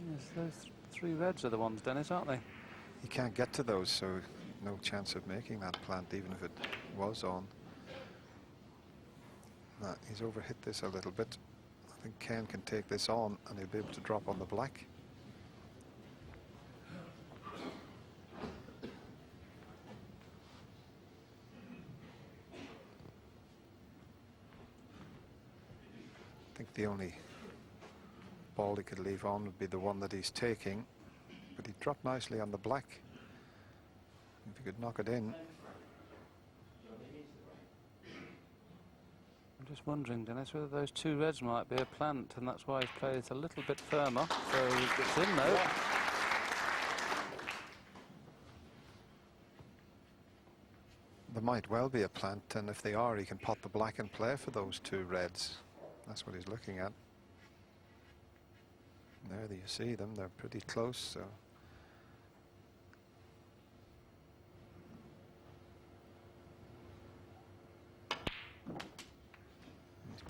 Yes, those 3 reds are the ones, Dennis, aren't they? He can't get to those, so no chance of making that plant, even if it was on. He's overhit this a little bit. I think Ken can take this on and he'll be able to drop on the black. I think the only ball he could leave on would be the one that he's taking, but he dropped nicely on the black. If he could knock it in. I'm just wondering, Dennis, whether those 2 reds might be a plant, and that's why he's played it a little bit firmer. So it's in, though. There might well be a plant, and if they are, he can pot the black and play for those 2 reds. That's what he's looking at. There you see them, they're pretty close, so.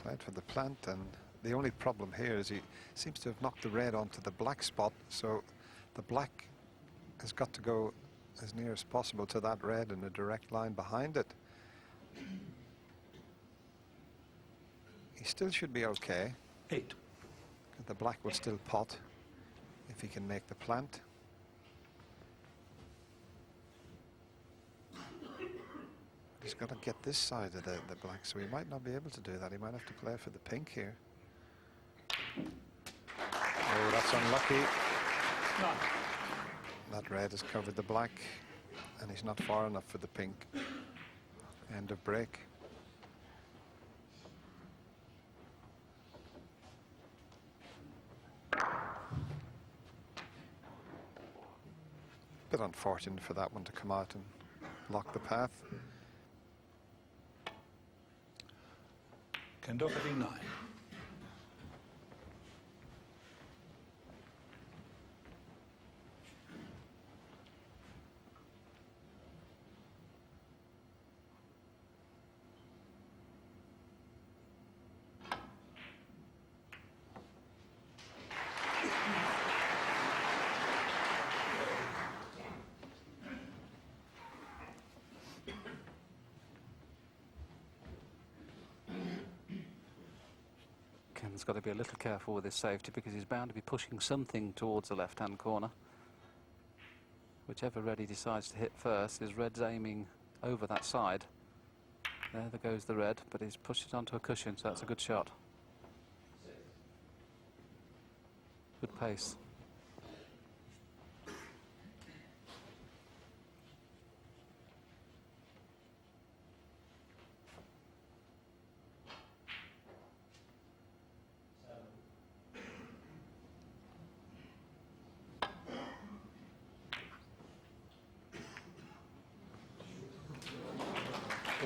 Played for the plant, and the only problem here is he seems to have knocked the red onto the black spot, so the black has got to go as near as possible to that red in a direct line behind it. He still should be okay. 8. The black will still pot if he can make the plant. He's got to get this side of the black, so he might not be able to do that. He might have to play for the pink here. Oh, that's unlucky. 9. That red has covered the black, and he's not far enough for the pink. End of break. Bit unfortunate for that one to come out and block the path. Ken Doherty, 9. Ken's got to be a little careful with his safety because he's bound to be pushing something towards the left-hand corner. Whichever red he decides to hit first, is red's aiming over that side. There goes the red, but he's pushed it onto a cushion, so that's a good shot. Good pace.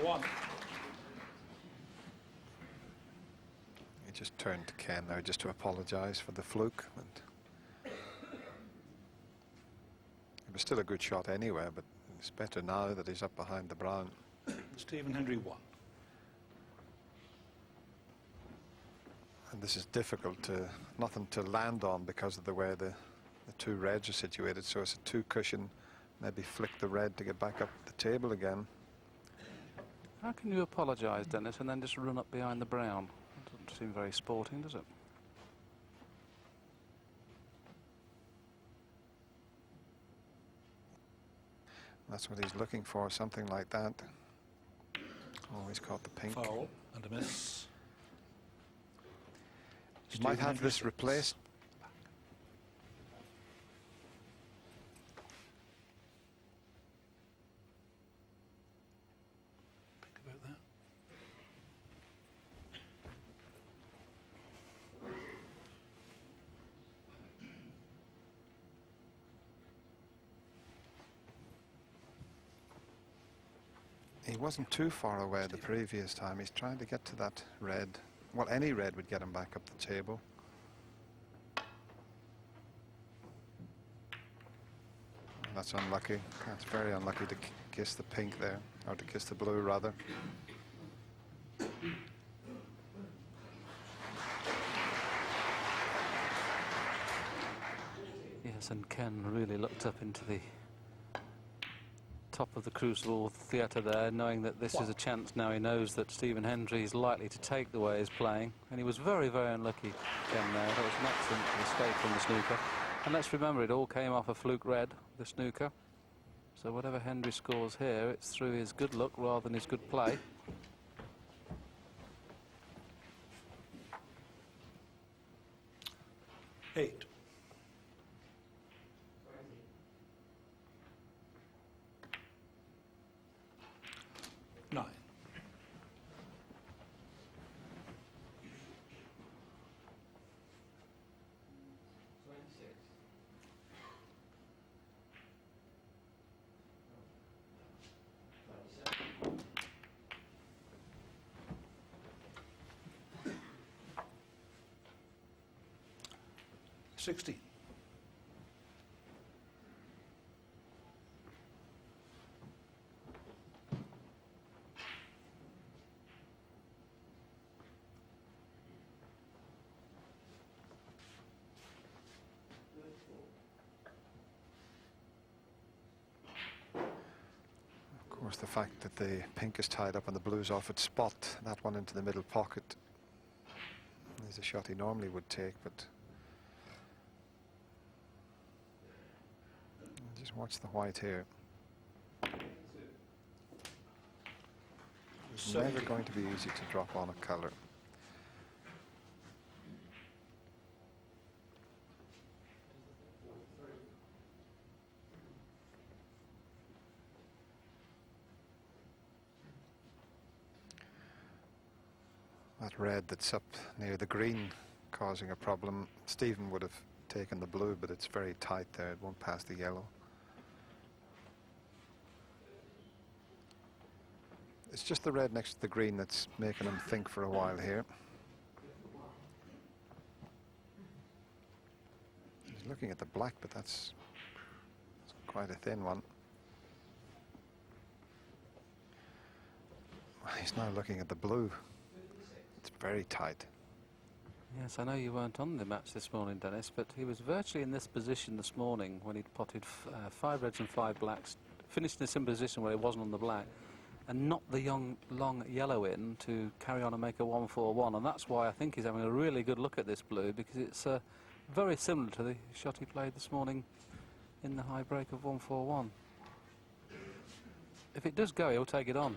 One. He just turned to Ken now just to apologise for the fluke. And it was still a good shot anyway, but it's better now that he's up behind the brown. Stephen Hendry, 1. And this is difficult to, nothing to land on because of the way the two reds are situated. So it's a two cushion, maybe flick the red to get back up the table again. How can you apologise, Dennis, and then just run up behind the brown? Doesn't seem very sporting, does it? That's what he's looking for, something like that. Oh, he's caught the pink. Foul and a miss. He might have this replaced. Think about that. He wasn't too far away the previous time. He's trying to get to that red. Well, any red would get him back up the table. That's unlucky. That's very unlucky to kiss the pink there, or to kiss the blue rather. Yes, and Ken really looked up into the top of the Crucible theatre there, knowing that this is a chance now. He knows that Stephen Hendry is likely to take the way he's playing, and he was very, very unlucky, Ken, there. That was an excellent mistake from the snooker. And let's remember, it all came off a fluke red, the snooker. So whatever Hendry scores here, it's through his good luck rather than his good play. Eight. Nine. $16. Of course, the fact that the pink is tied up and the blue's off its spot, that one into the middle pocket, is a shot he normally would take, but just watch the white here. It's never going to be easy to drop on a colour. That red that's up near the green causing a problem. Stephen would have taken the blue, but it's very tight there. It won't pass the yellow. It's just the red next to the green that's making him think for a while here. He's looking at the black, but that's quite a thin one. He's now looking at the blue. It's very tight. Yes, I know you weren't on the match this morning, Dennis, but he was virtually in this position this morning when he'd potted 5 reds and 5 blacks, finished in a similar position where he wasn't on the black, and knocked the long yellow in to carry on and make a 1-4-1, and that's why I think he's having a really good look at this blue, because it's very similar to the shot he played this morning in the high break of 1-4-1. If it does go, he'll take it on.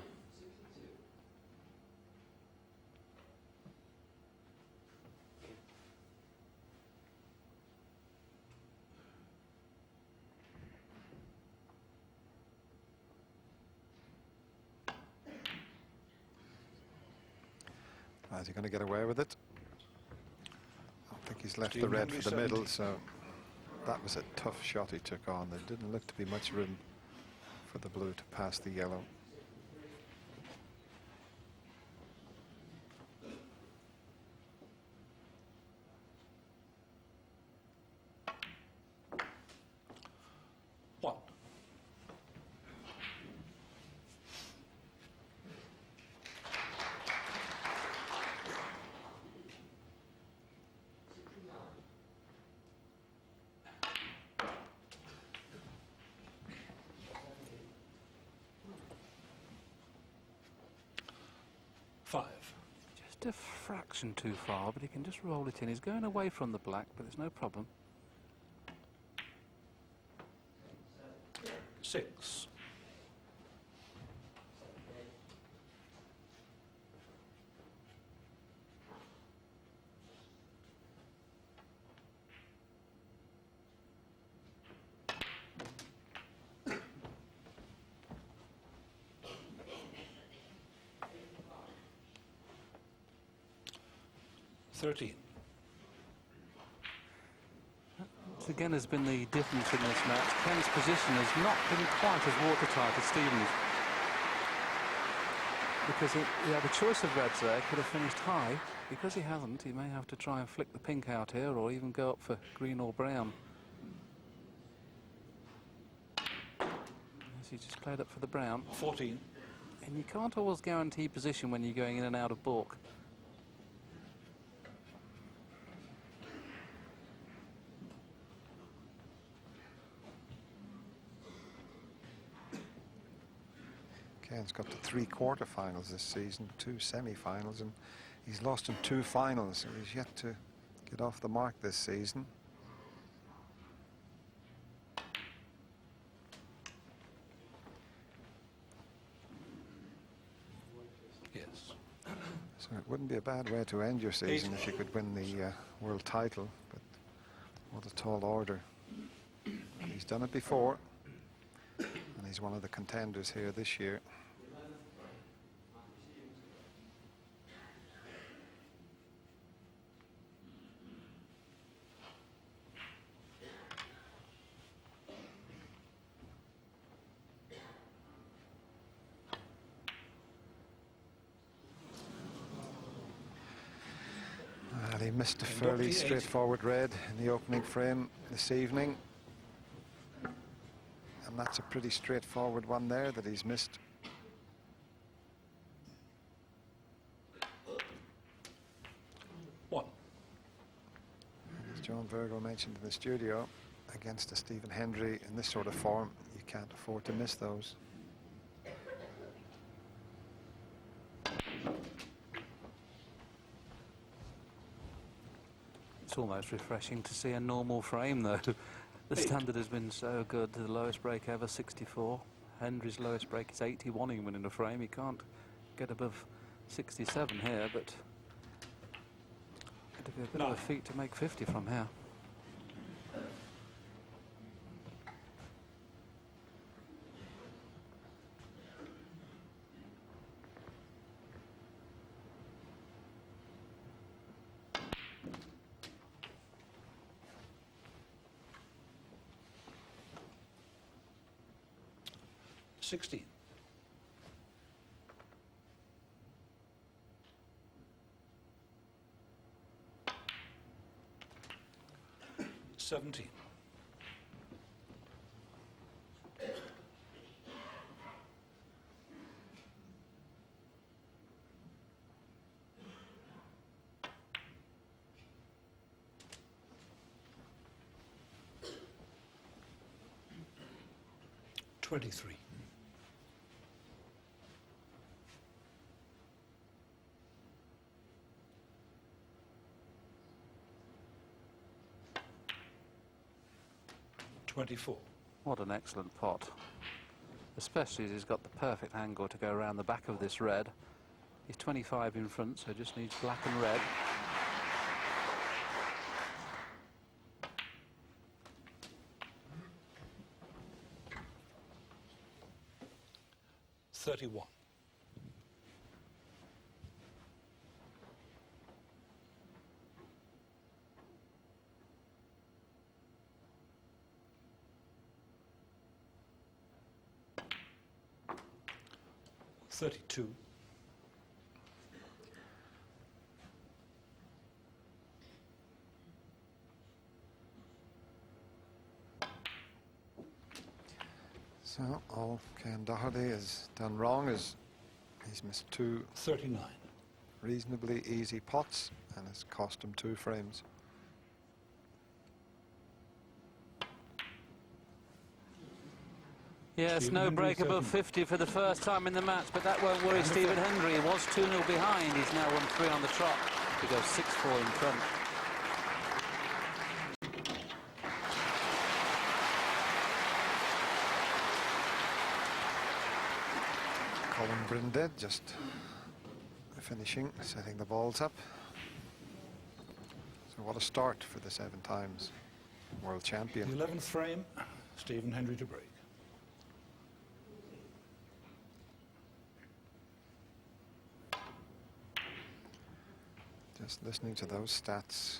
Is he going to get away with it? I think he's left the Stephen red Hendry, for the middle, 70. so that was a tough shot he took on. There didn't look to be much room for the blue to pass the yellow. One. Five. Just a fraction too far, but he can just roll it in. He's going away from the black, but there's no problem. 6. $13. This again has been the difference in this match. Ken's position has not been quite as watertight as Stephen's. Because he had a choice of reds there, could have finished high. Because he hasn't, he may have to try and flick the pink out here or even go up for green or brown. As he just played up for the brown. 14. And you can't always guarantee position when you're going in and out of balk. Ken's got to 3 quarterfinals this season, 2 semi-finals, and he's lost in 2 finals, so he's yet to get off the mark this season. Yes. So it wouldn't be a bad way to end your season if you could win the world title, but what a tall order. And he's done it before, and he's one of the contenders here this year. Well, he missed a fairly 48. straightforward red in the opening frame this evening. And that's a pretty straightforward one there that he's missed. One. As John Virgo mentioned in the studio, against a Stephen Hendry in this sort of form, you can't afford to miss those. It's almost refreshing to see a normal frame, though. The standard has been so good. The lowest break ever, 64. Hendry's lowest break is 81 even in a frame. You can't get above 67 here, but it'd be a bit of a feat to make 50 from here. $16. $17. $23. $24. What an excellent pot. Especially as he's got the perfect angle to go around the back of this red. He's 25 in front, so just needs black and red. $31. $32. So all Ken Doherty has done wrong is he's missed 2 $39. reasonably easy pots, and it's cost him 2 frames. Yes, Stephen no Hendry, break above 13. 50 for the first time in the match, but that won't worry Stephen Hendry. He was 2-0 behind. He's now won 3 on the trot to go 6-4 in front. Colin Brinded just finishing, setting the balls up. So what a start for the 7 times world champion. The 11th frame, Stephen Hendry to break. Just listening to those stats,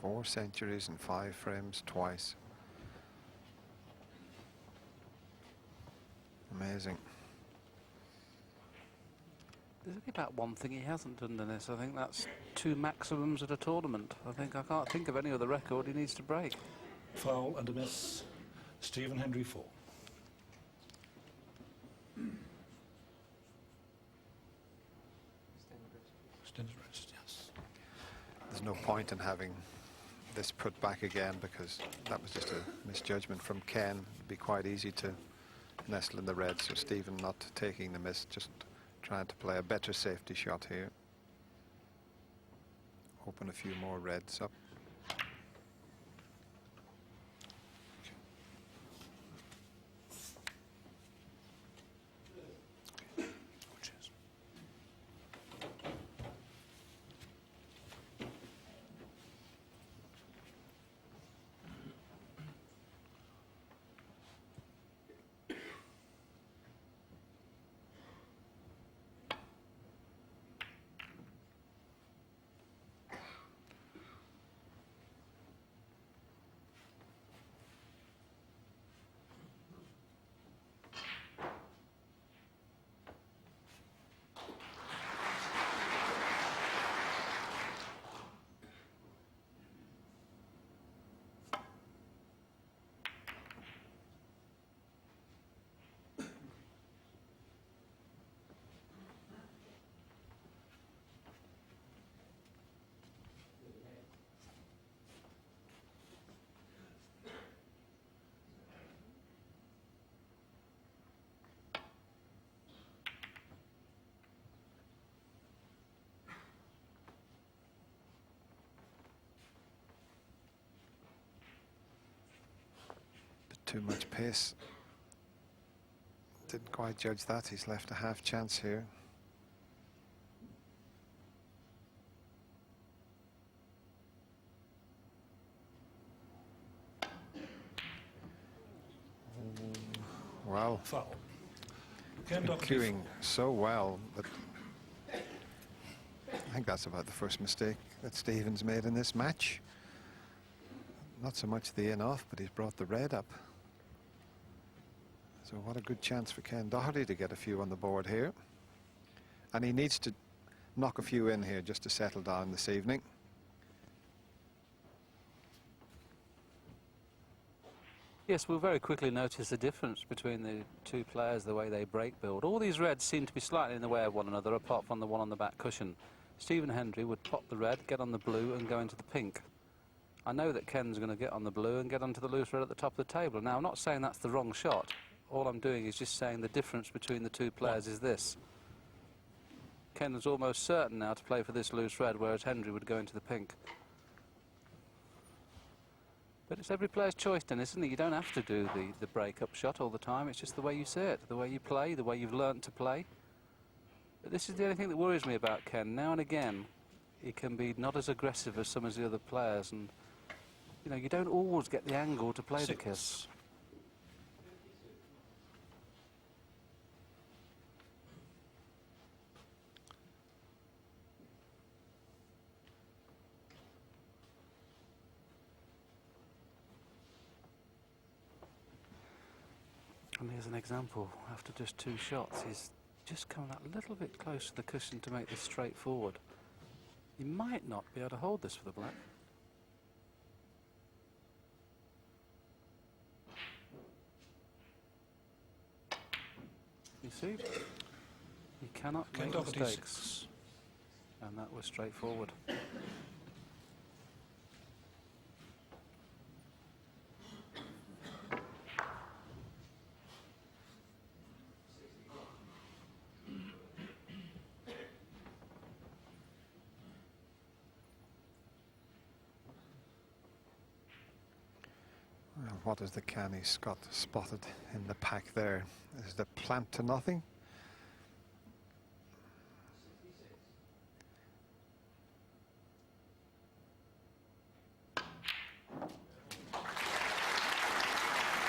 4 centuries and 5 frames twice. Amazing. There's only about one thing he hasn't done in this. I think that's 2 maximums at a tournament. I can't think of any other record he needs to break. Foul and a miss. Stephen Hendry 4. Extended rest, yes. There's no point in having this put back again because that was just a misjudgment from Ken. It'd be quite easy to nestle in the red, so Stephen not taking the miss, just trying to play a better safety shot here. Open a few more reds up. Cheers. Too much pace. Didn't quite judge that. He's left a half chance here. Well, Foul. been Ken Doherty. cueing so well that I think that's about the first mistake that Stephen's made in this match. Not so much the in-off, but he's brought the red up. So what a good chance for Ken Doherty to get a few on the board here. And he needs to knock a few in here just to settle down this evening. Yes, we'll very quickly notice the difference between the two players, the way they break build. All these reds seem to be slightly in the way of one another, apart from the one on the back cushion. Stephen Hendry would pop the red, get on the blue and go into the pink. I know that Ken's going to get on the blue and get onto the loose red at the top of the table. Now, I'm not saying that's the wrong shot. All I'm doing is just saying the difference between the two players is this. Ken is almost certain now to play for this loose red, whereas Hendry would go into the pink. But it's every player's choice, Dennis, isn't it? You don't have to do the break-up shot all the time. It's just the way you see it, the way you play, the way you've learnt to play. But this is the only thing that worries me about Ken. Now and again, he can be not as aggressive as some of the other players, and you know, you don't always get the angle to play the kiss. And here's an example. After just 2 shots, he's just come that little bit close to the cushion to make this straight forward. He might not be able to hold this for the black. You see? He cannot make mistakes. And that was straightforward. What is the canny Scott spotted in the pack there? Is the plant to nothing?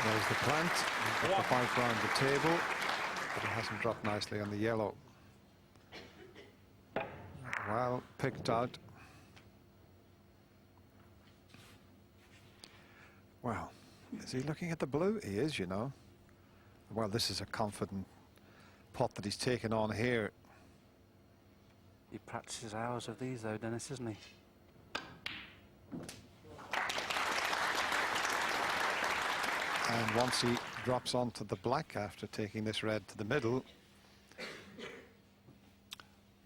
There's the plant. He's got the white round the table, but it hasn't dropped nicely on the yellow. Well picked out. Well, is he looking at the blue? He is, you know. Well, this is a confident pot that he's taken on here. He practices hours of these though, Dennis, isn't he? And once he drops onto the black after taking this red to the middle.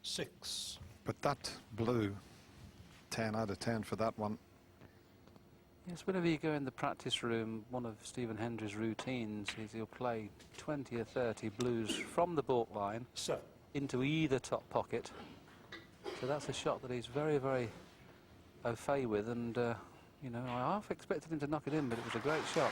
6. But that blue, 10 out of 10 for that one. Yes, whenever you go in the practice room, one of Stephen Hendry's routines is he'll play 20 or 30 blues from the baulk line 7. into either top pocket. So that's a shot that he's very, very au fait with, and you know, I half expected him to knock it in, but it was a great shot.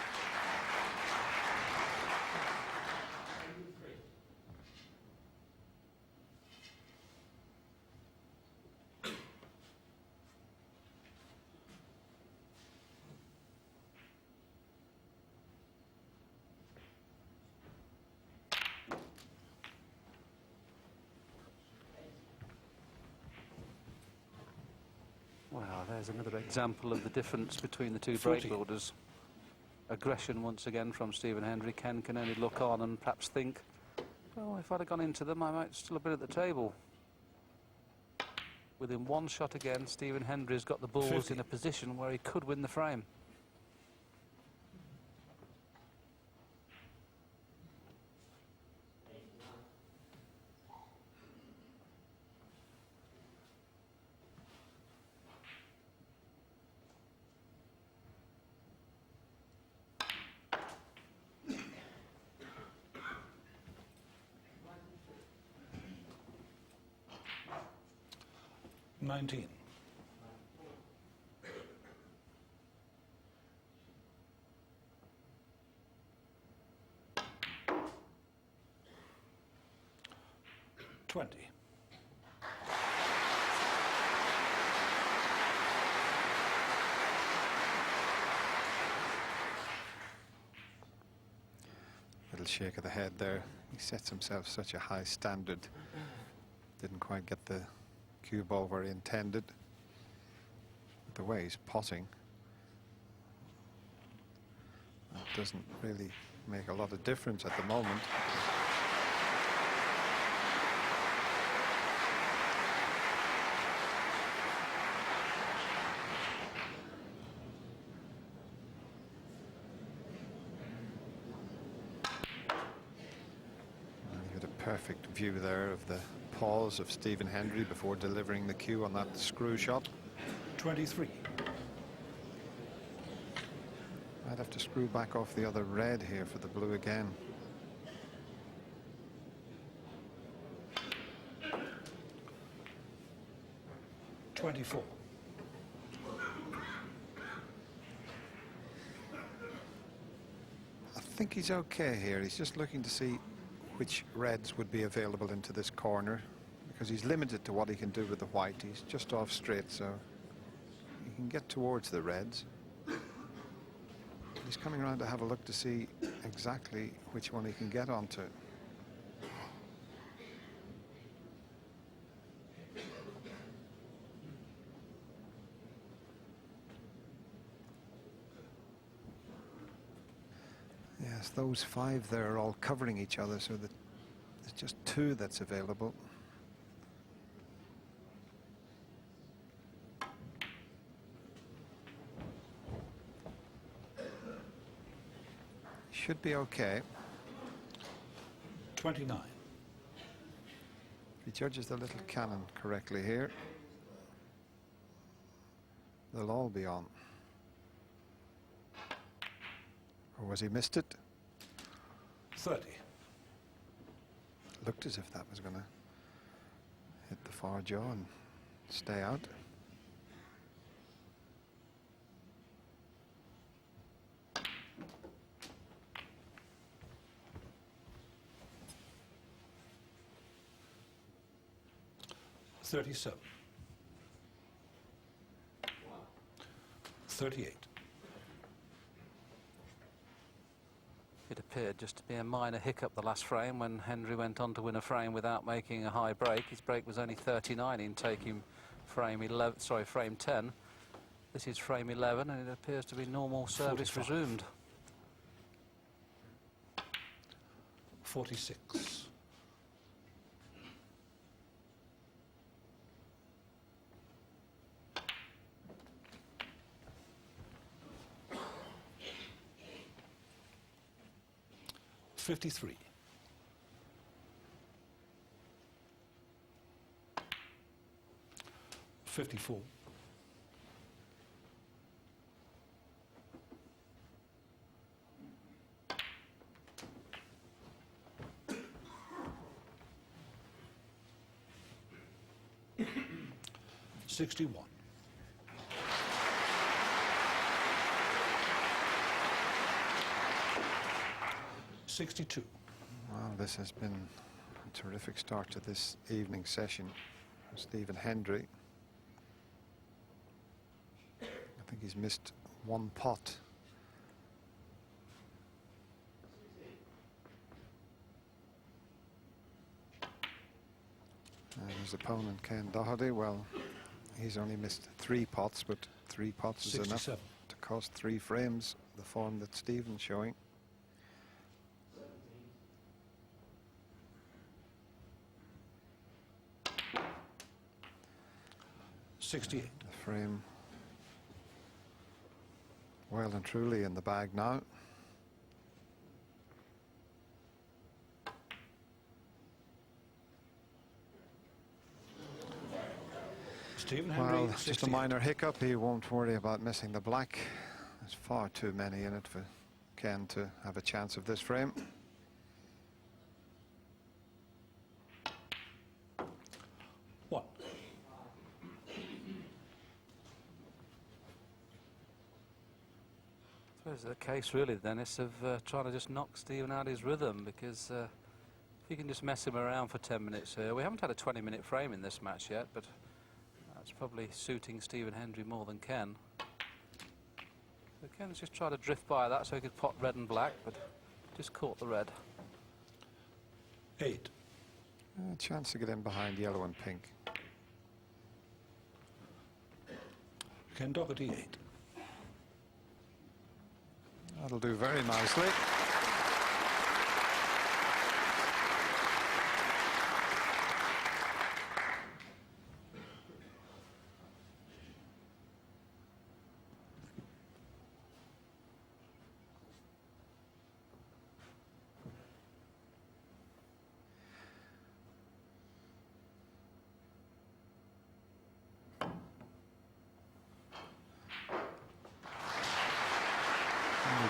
Wow, there's another example of the difference between the two break 40. builders. Aggression once again from Stephen Hendry. Ken can only look on and perhaps think, oh, if I'd have gone into them, I might still have been at the table. Within one shot again, Stephen Hendry's got the balls 50. in a position where he could win the frame. $19. $20. little shake of the head there. He sets himself such a high standard. Didn't quite get the cue ball where he intended. The way he's potting, that doesn't really make a lot of difference at the moment. Perfect view there of the pause of Stephen Hendry before delivering the cue on that screw shot. 23. I'd have to screw back off the other red here for the blue again. $24. I think he's okay here. He's just looking to see which reds would be available into this corner, because he's limited to what he can do with the white. He's just off straight, so he can get towards the reds. He's coming around to have a look to see exactly which one he can get onto. Yes, those 5 there are all covering each other, so that there's just 2 that's available. Should be okay. 29. If he judges the little cannon correctly here, they'll all be on. Or was he missed it? 30. Looked as if that was going to hit the far jaw and stay out. $37. 38. It appeared just to be a minor hiccup the last frame when Hendry went on to win a frame without making a high break. His break was only 39 in taking frame 10. This is frame 11, and it appears to be normal service 45. resumed. 46. 53. 54. 61. 62. Well, this has been a terrific start to this evening session for Stephen Hendry. I think he's missed 1 pot. And his opponent, Ken Doherty, well, he's only missed 3 pots, but 3 pots is enough 67. to cost 3 frames, the form that Stephen's showing. 68. The frame well and truly in the bag now. Stephen Hendry, Well, just a 68. minor hiccup. He won't worry about missing the black. There's far too many in it for Ken to have a chance of this frame. One. So it's the case really, Dennis, of trying to just knock Stephen out his rhythm, because if you can just mess him around for 10 minutes here. We haven't had a 20-minute frame in this match yet, but that's probably suiting Stephen Hendry more than Ken. So Ken's just tried to drift by that so he could pot red and black, but just caught the red. 8. A chance to get in behind yellow and pink. Ken Doherty 8. That'll do very nicely.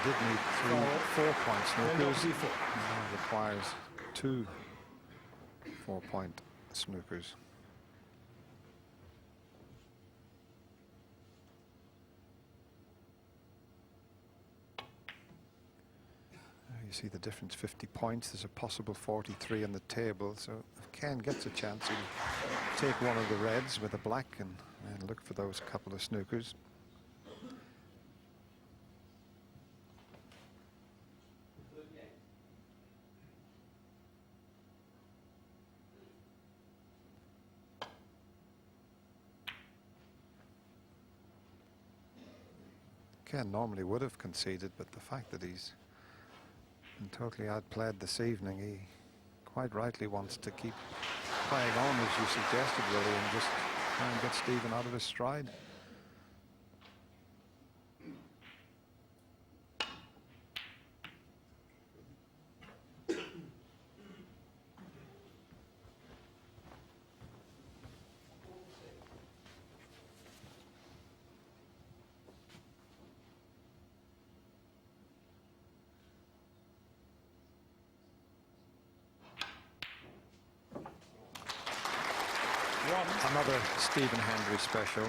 We did need 4-point Ken snookers. Doherty 4. Now it requires 2 4-point snookers. You see the difference, 50 points. There's a possible 43 on the table. So if Ken gets a chance, he'll take one of the reds with a black and look for those couple of snookers. Ken normally would have conceded, but the fact that he's been totally outplayed this evening, he quite rightly wants to keep playing on, as you suggested, really, and just try and get Stephen out of his stride. Another Stephen Hendry special.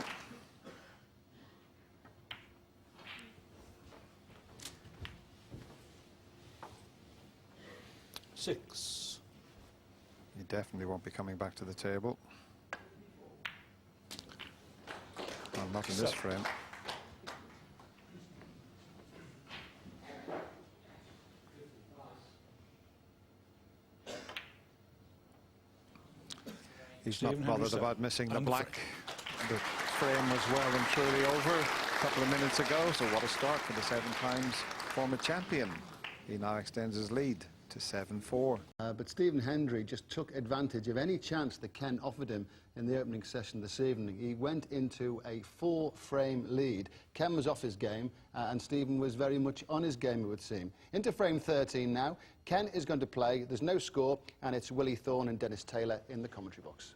Six. He definitely won't be coming back to the table. Well, not in this frame. He's not bothered about missing the black. The frame was well and truly over a couple of minutes ago, so what a start for the 7 times former champion. He now extends his lead to 7-4. But Stephen Hendry just took advantage of any chance that Ken offered him in the opening session this evening. He went into a 4-frame lead. Ken was off his game, and Stephen was very much on his game, it would seem. Into frame 13 now. Ken is going to play. There's no score, and it's Willie Thorne and Dennis Taylor in the commentary box.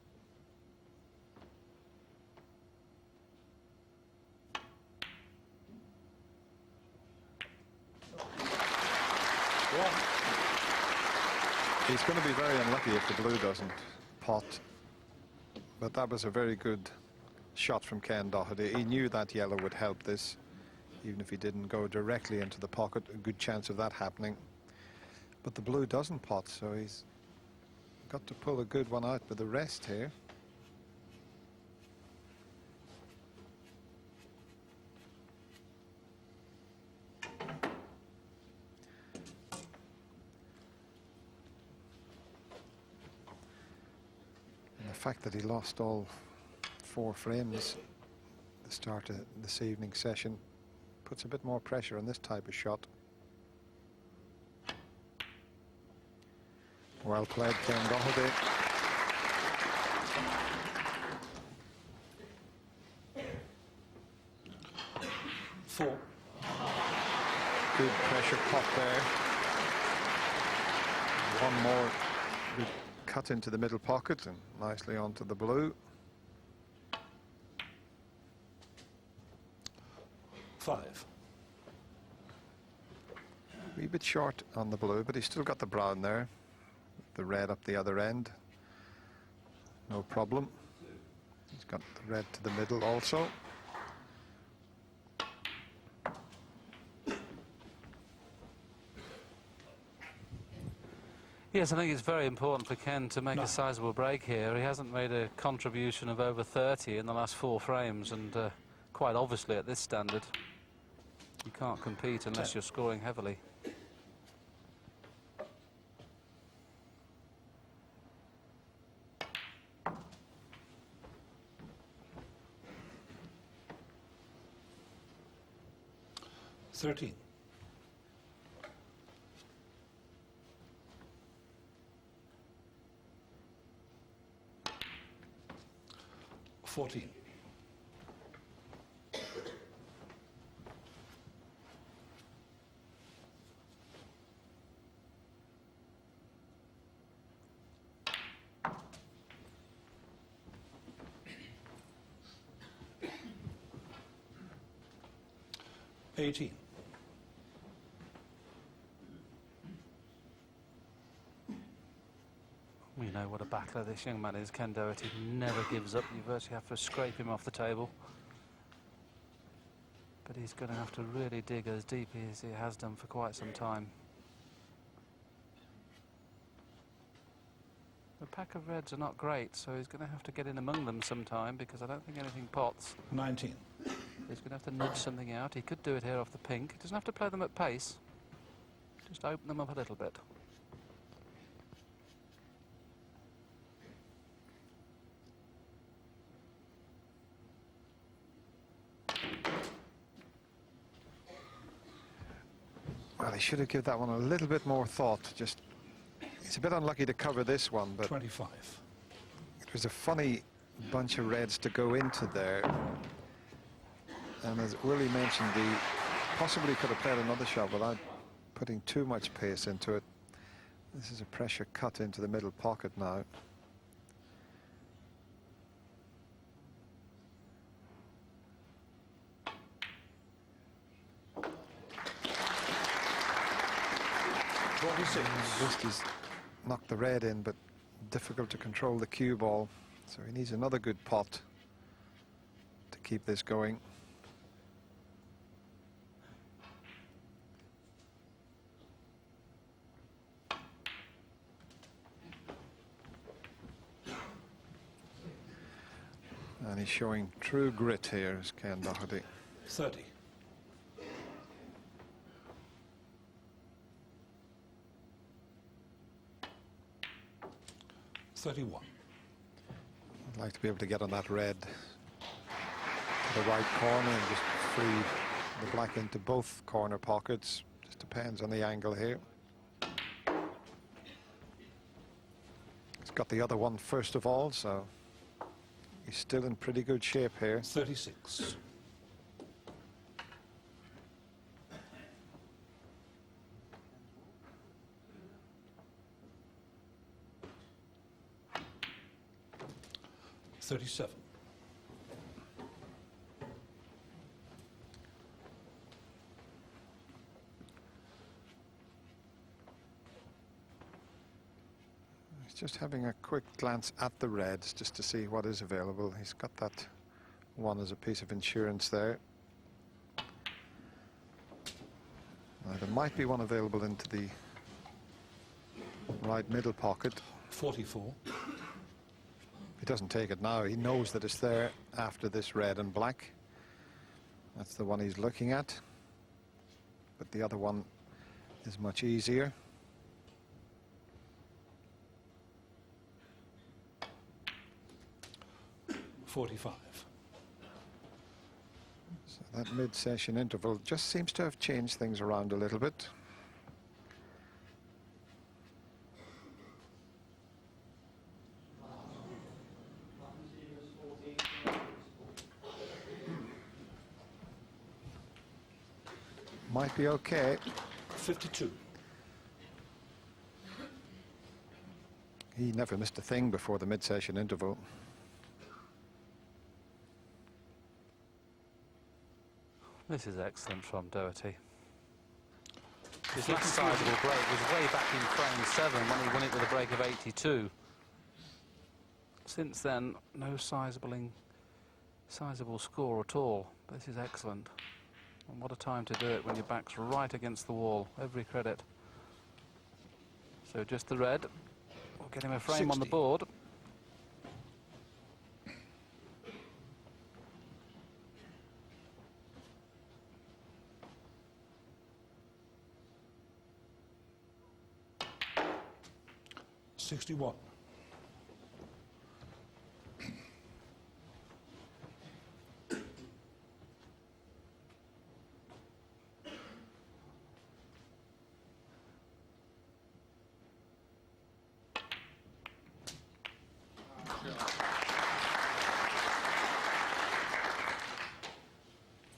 He's going to be very unlucky if the blue doesn't pot. But that was a very good shot from Ken Doherty. He knew that yellow would help this, even if he didn't go directly into the pocket. A good chance of that happening. But the blue doesn't pot, so he's got to pull a good one out with the rest here. The fact that he lost all 4 frames at the start of this evening's session puts a bit more pressure on this type of shot. Well played, Ken Doherty. Four. Good pressure pot there. One more good cut into the middle pocket and nicely onto the blue. 5. A wee bit short on the blue, but he's still got the brown there. The red up the other end. No problem. He's got the red to the middle also. Yes, I think it's very important for Ken to make a sizable break here. He hasn't made a contribution of over 30 in the last 4 frames, and quite obviously at this standard, you can't compete unless you're scoring heavily. 13. 14. 18. We know what a battler this young man is. Ken Doherty never gives up. You virtually have to scrape him off the table. But he's going to have to really dig as deep as he has done for quite some time. The pack of reds are not great, so he's going to have to get in among them sometime, because I don't think anything pots. 19. He's going to have to nudge something out. He could do it here off the pink. He doesn't have to play them at pace. Just open them up a little bit. Well, he should have given that one a little bit more thought. Just, he's a bit unlucky to cover this one, but 25. it was a funny bunch of reds to go into there. And as Willie mentioned, he possibly could have played another shot without putting too much pace into it. This is a pressure cut into the middle pocket now. Just he's knocked the red in, but difficult to control the cue ball. So he needs another good pot to keep this going. And he's showing true grit here, is Ken Doherty. 30. 31. I'd like to be able to get on that red to the right corner and just free the black into both corner pockets. Just depends on the angle here. He's got the other one first of all, so he's still in pretty good shape here. 36. 37. He's just having a quick glance at the reds just to see what is available. He's got that one as a piece of insurance there. Now, there might be one available into the right middle pocket. 44. He doesn't take it now. He knows that it's there after this red and black. That's the one he's looking at. But the other one is much easier. $45. So that mid-session interval just seems to have changed things around a little bit. Might be okay. 52. He never missed a thing before the mid-session interval. This is excellent from Doherty. His last sizable break was way back in frame 7 when he won it with a break of 82. Since then, no sizable score at all. This is excellent. And what a time to do it when your back's right against the wall. Every credit. So just the red. We'll get him a frame 60. on the board. $61.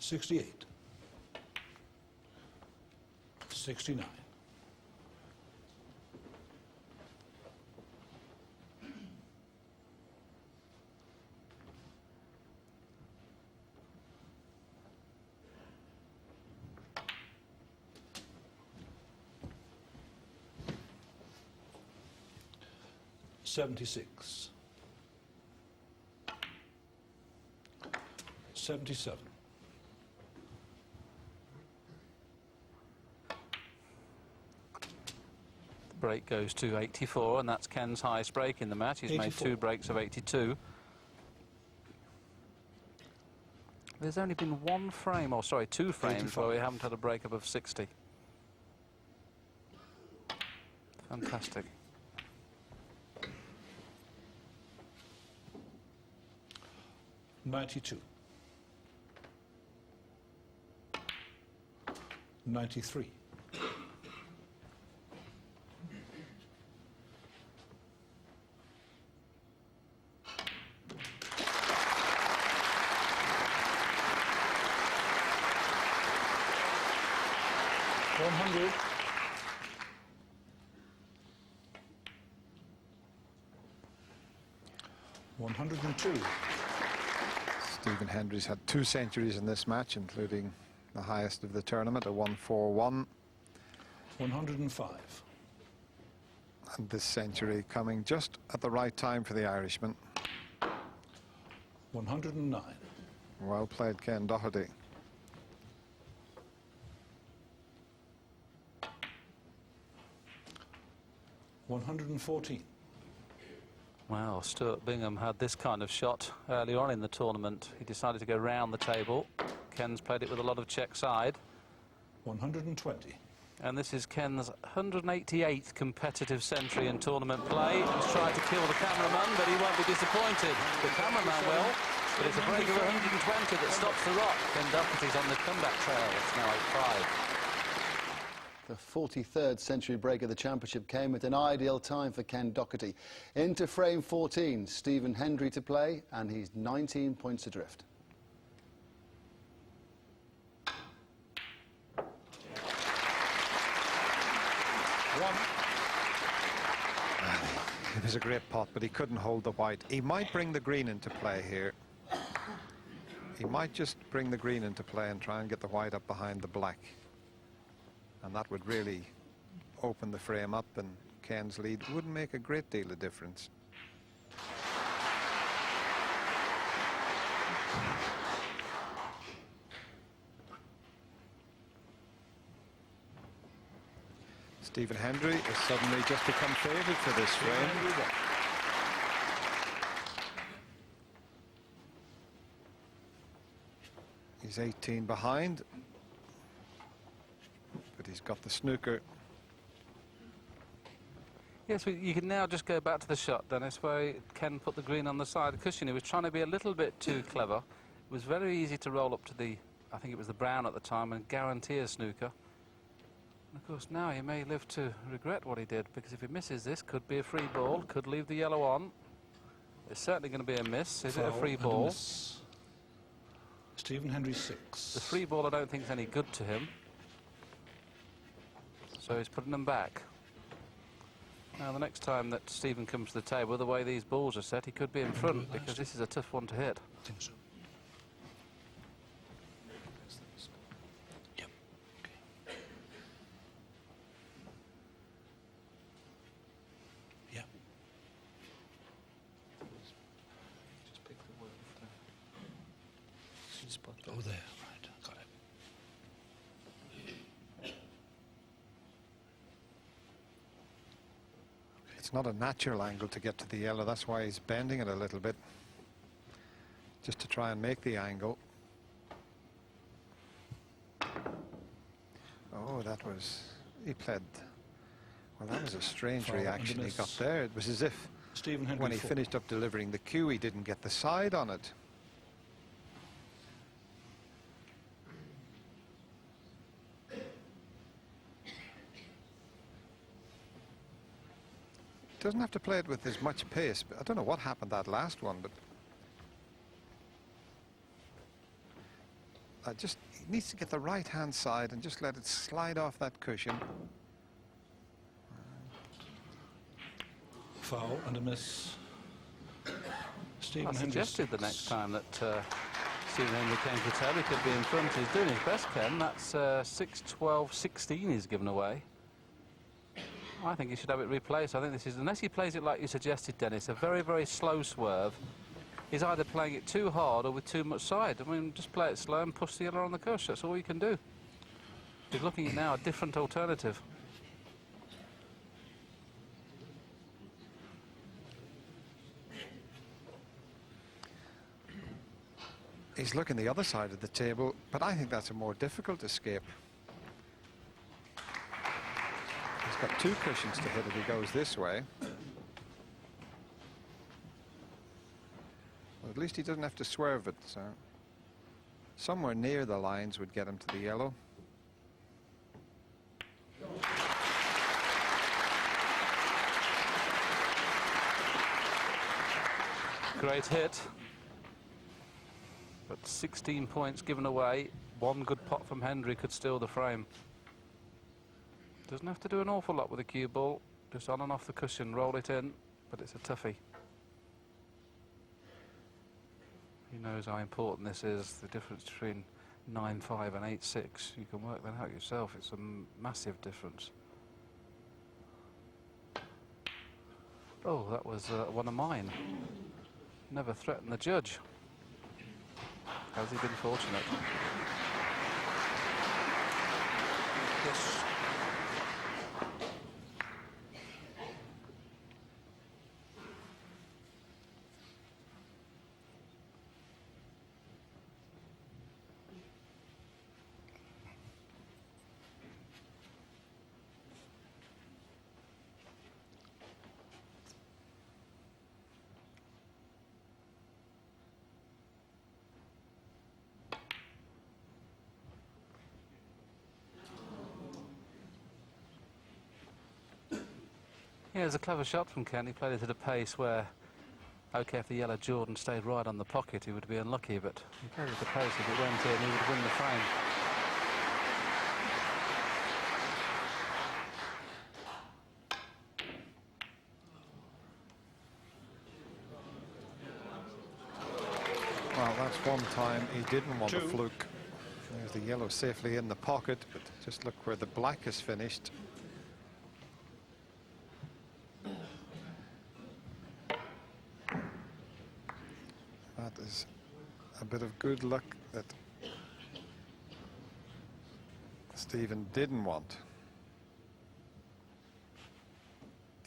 68. 69. $76. 77. The break goes to 84, and that's Ken's highest break in the match. He's 84. made 2 breaks of 82. There's only been 1 frame, or sorry, 2 frames 85. where we haven't had a break above 60. Fantastic. 92. 93. 100. 102. Stephen Hendry's had 2 centuries in this match, including the highest of the tournament, a 141. 105. And this century coming just at the right time for the Irishman. 109. Well played, Ken Doherty. 114. Well, Stuart Bingham had this kind of shot early on in the tournament. He decided to go round the table. Ken's played it with a lot of check side. 120. And this is Ken's 188th competitive century in tournament play. He's tried to kill the cameraman, but he won't be disappointed. The cameraman will, but it's a break of 120 that stops the rock. Ken Doherty's on the comeback trail. It's now 8-5. The 43rd century break of the championship came at an ideal time for Ken Doherty. Into frame 14, Stephen Hendry to play, and he's 19 points adrift. It was a great pot, but he couldn't hold the white. He might bring the green into play here. He might just bring the green into play and try and get the white up behind the black. And that would really open the frame up, and Ken's lead wouldn't make a great deal of difference. Stephen Hendry has suddenly just become favoured for this frame. He's 18 behind, but he's got the snooker. Yes, you can now just go back to the shot, Dennis, where Ken put the green on the side cushion. He was trying to be a little bit too clever. It was very easy to roll up to the, I think it was the brown at the time, and guarantee a snooker. And of course, now he may live to regret what he did, because if he misses this, could be a free ball, could leave the yellow on. It's certainly going to be a miss. Is it a free ball? Stephen Hendry 6. The free ball I don't think is any good to him. So he's putting them back. Now the next time that Stephen comes to the table, the way these balls are set, he could be in front, because this is a tough one to hit. I think so. Yep. Okay. Yep. Just pick the word spot. Oh, there. Right. Got it. It's not a natural angle to get to the yellow. That's why he's bending it a little bit, just to try and make the angle. Oh, that was... he played... well, that was a strange Foul reaction and a he got miss. there. It was as if Stephen Hendry when he 4. finished up delivering the cue, he didn't get the side on it. Doesn't have to play it with as much pace. But I don't know what happened that last one, but he needs to get the right-hand side and just let it slide off that cushion. Foul and a miss. Stephen I Hendry suggested the 6. next time that Stephen Hendry came to tell, he could be in front. He's doing his best, Ken. That's 6-12-16 he's given away. I think he should have it replaced. I think this is, unless he plays it like you suggested, Dennis, a very, very slow swerve. He's either playing it too hard or with too much side. I mean, just play it slow and push the yellow on the cush. That's all you can do. He's looking at now a different alternative. He's looking the other side of the table, but I think that's a more difficult escape. He's got 2 cushions to hit if he goes this way. Well, at least he doesn't have to swerve it, so somewhere near the lines would get him to the yellow. Great hit. But 16 points given away. One good pot from Hendry could steal the frame. Doesn't have to do an awful lot with a cue ball. Just on and off the cushion, roll it in, but it's a toughie. He knows how important this is, the difference between 9-5 and 8-6. You can work that out yourself. It's a massive difference. Oh, that was one of mine. Never threatened the judge. Has he been fortunate? Yes. Yeah, it was a clever shot from Ken. He played it at a pace where, OK, if the yellow Jordan stayed right on the pocket, he would be unlucky, but he played it at a pace. If it went in, he would win the frame. Well, that's one time he didn't want a 2. fluke. There's the yellow safely in the pocket, but just look where the black is finished. That is a bit of good luck that Stephen didn't want.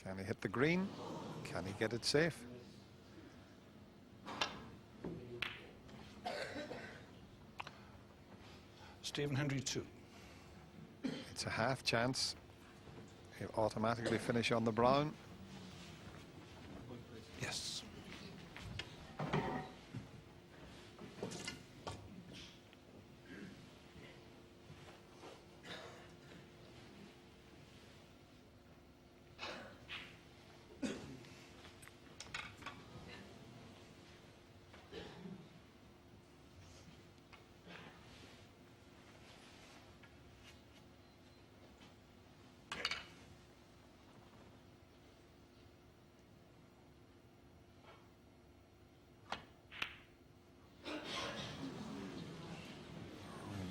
Can he hit the green? Can he get it safe? Stephen Hendry 2. It's a half chance. He'll automatically finish on the brown. Yes.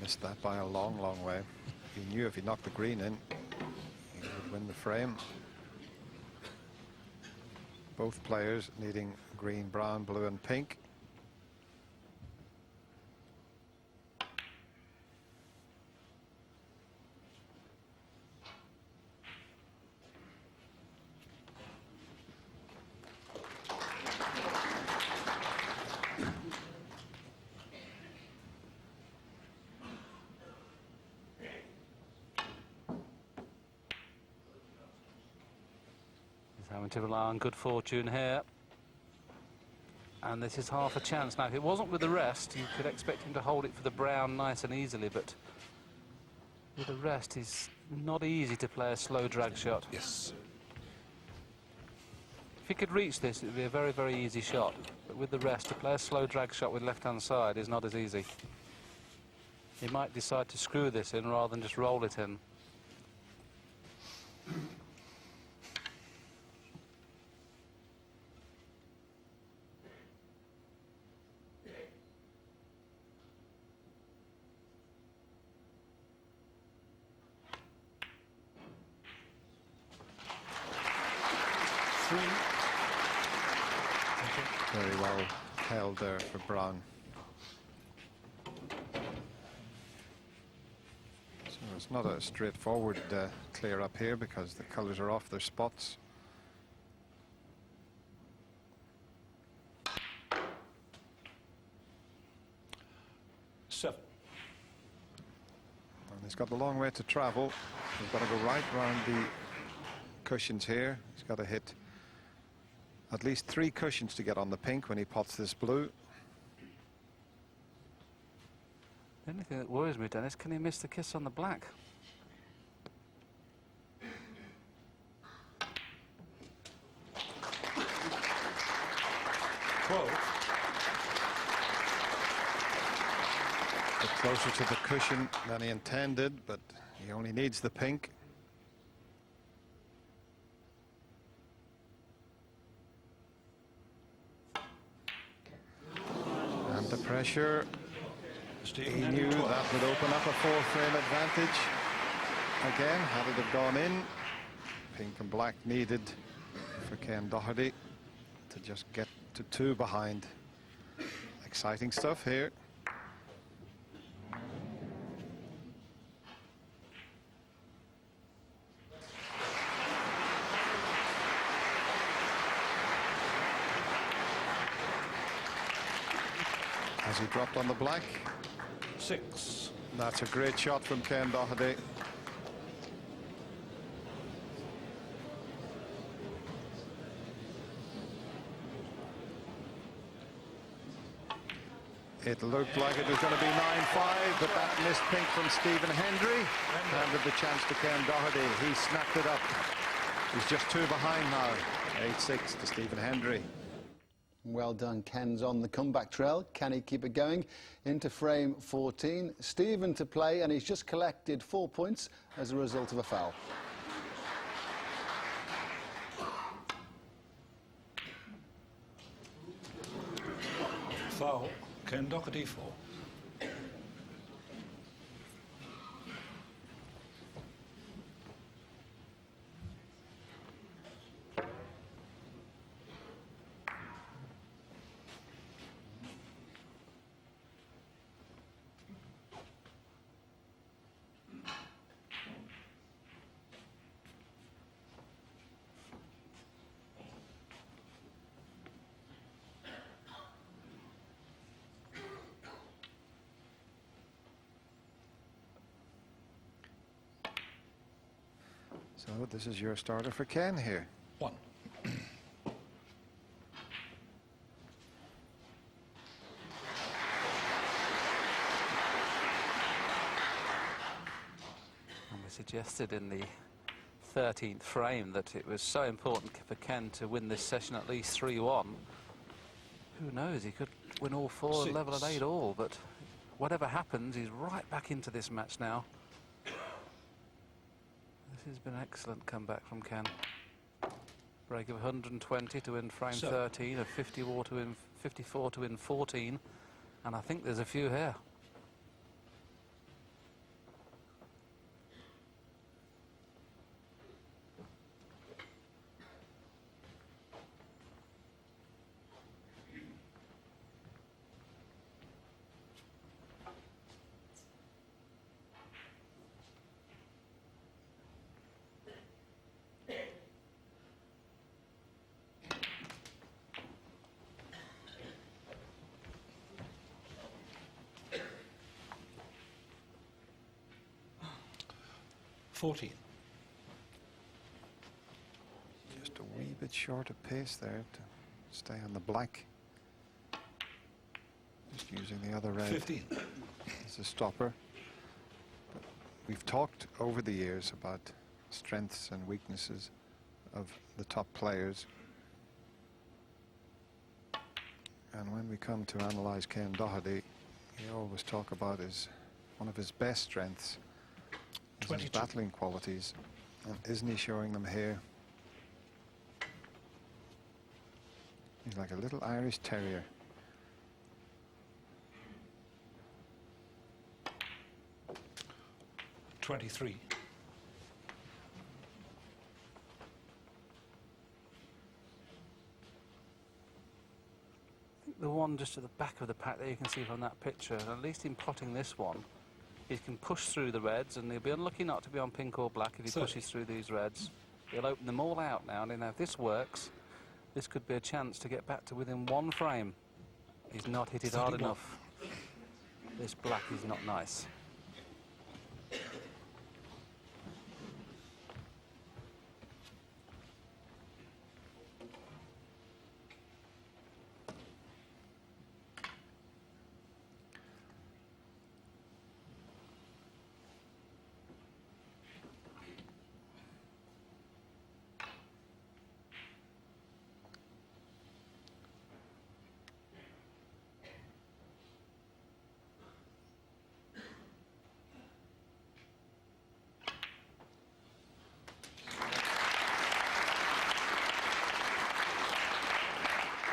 Missed that by a long, long way. He knew if he knocked the green in, he would win the frame. Both players needing green, brown, blue and pink. Having to rely on good fortune here. And this is half a chance. Now, if it wasn't with the rest, you could expect him to hold it for the brown nice and easily, but with the rest, it's not easy to play a slow drag shot. Yes. If he could reach this, it would be a very, very easy shot. But with the rest, to play a slow drag shot with left-hand side is not as easy. He might decide to screw this in rather than just roll it in. Very well held there for Brown. So it's not a straightforward clear up here because the colours are off their spots. Seven. And he's got a long way to travel. He's got to go right round the cushions here. He's got to hit at least 3 cushions to get on the pink when he pots this blue. The only thing that worries me, Dennis, can he miss the kiss on the black? Bit closer to the cushion than he intended, but he only needs the pink. And the pressure. He knew that would open up a 4-frame advantage. Again, had it have gone in, pink and black needed for Ken Doherty to just get to 2 behind. Exciting stuff here. Has he dropped on the black? 6. That's a great shot from Ken Doherty. It looked like it was going to be 9-5, but that missed pink from Stephen Hendry. Handed the chance to Ken Doherty. He snapped it up. He's just 2 behind now. 8-6 to Stephen Hendry. Well done. Ken's on the comeback trail. Can he keep it going into frame 14? Stephen to play, and he's just collected 4 points as a result of a foul. Foul. Ken Doherty 4. So this is your starter for Ken here. 1. And we suggested in the 13th frame that it was so important for Ken to win this session at least 3-1. Who knows, he could win all 4 and level at 8 all, but whatever happens, he's right back into this match now. This has been an excellent comeback from Ken. Break of 120 to win frame 13, of 54 to win 14, and I think there's a few here. Just a wee bit short of pace there to stay on the black. Just using the other red 15. as a stopper. But we've talked over the years about strengths and weaknesses of the top players. And when we come to analyse Ken Doherty, we always talk about his one of his best strengths is his 22. battling qualities. And isn't he showing them here? He's like a little Irish terrier. .23. The one just at the back of the pack there you can see from that picture, and at least in plotting this one, he can push through the reds, and he'll be unlucky not to be on pink or black if he 30. pushes through these reds. He'll open them all out now, and if this works, this could be a chance to get back to within one frame. He's not hit it hard 31. enough. This black is not nice.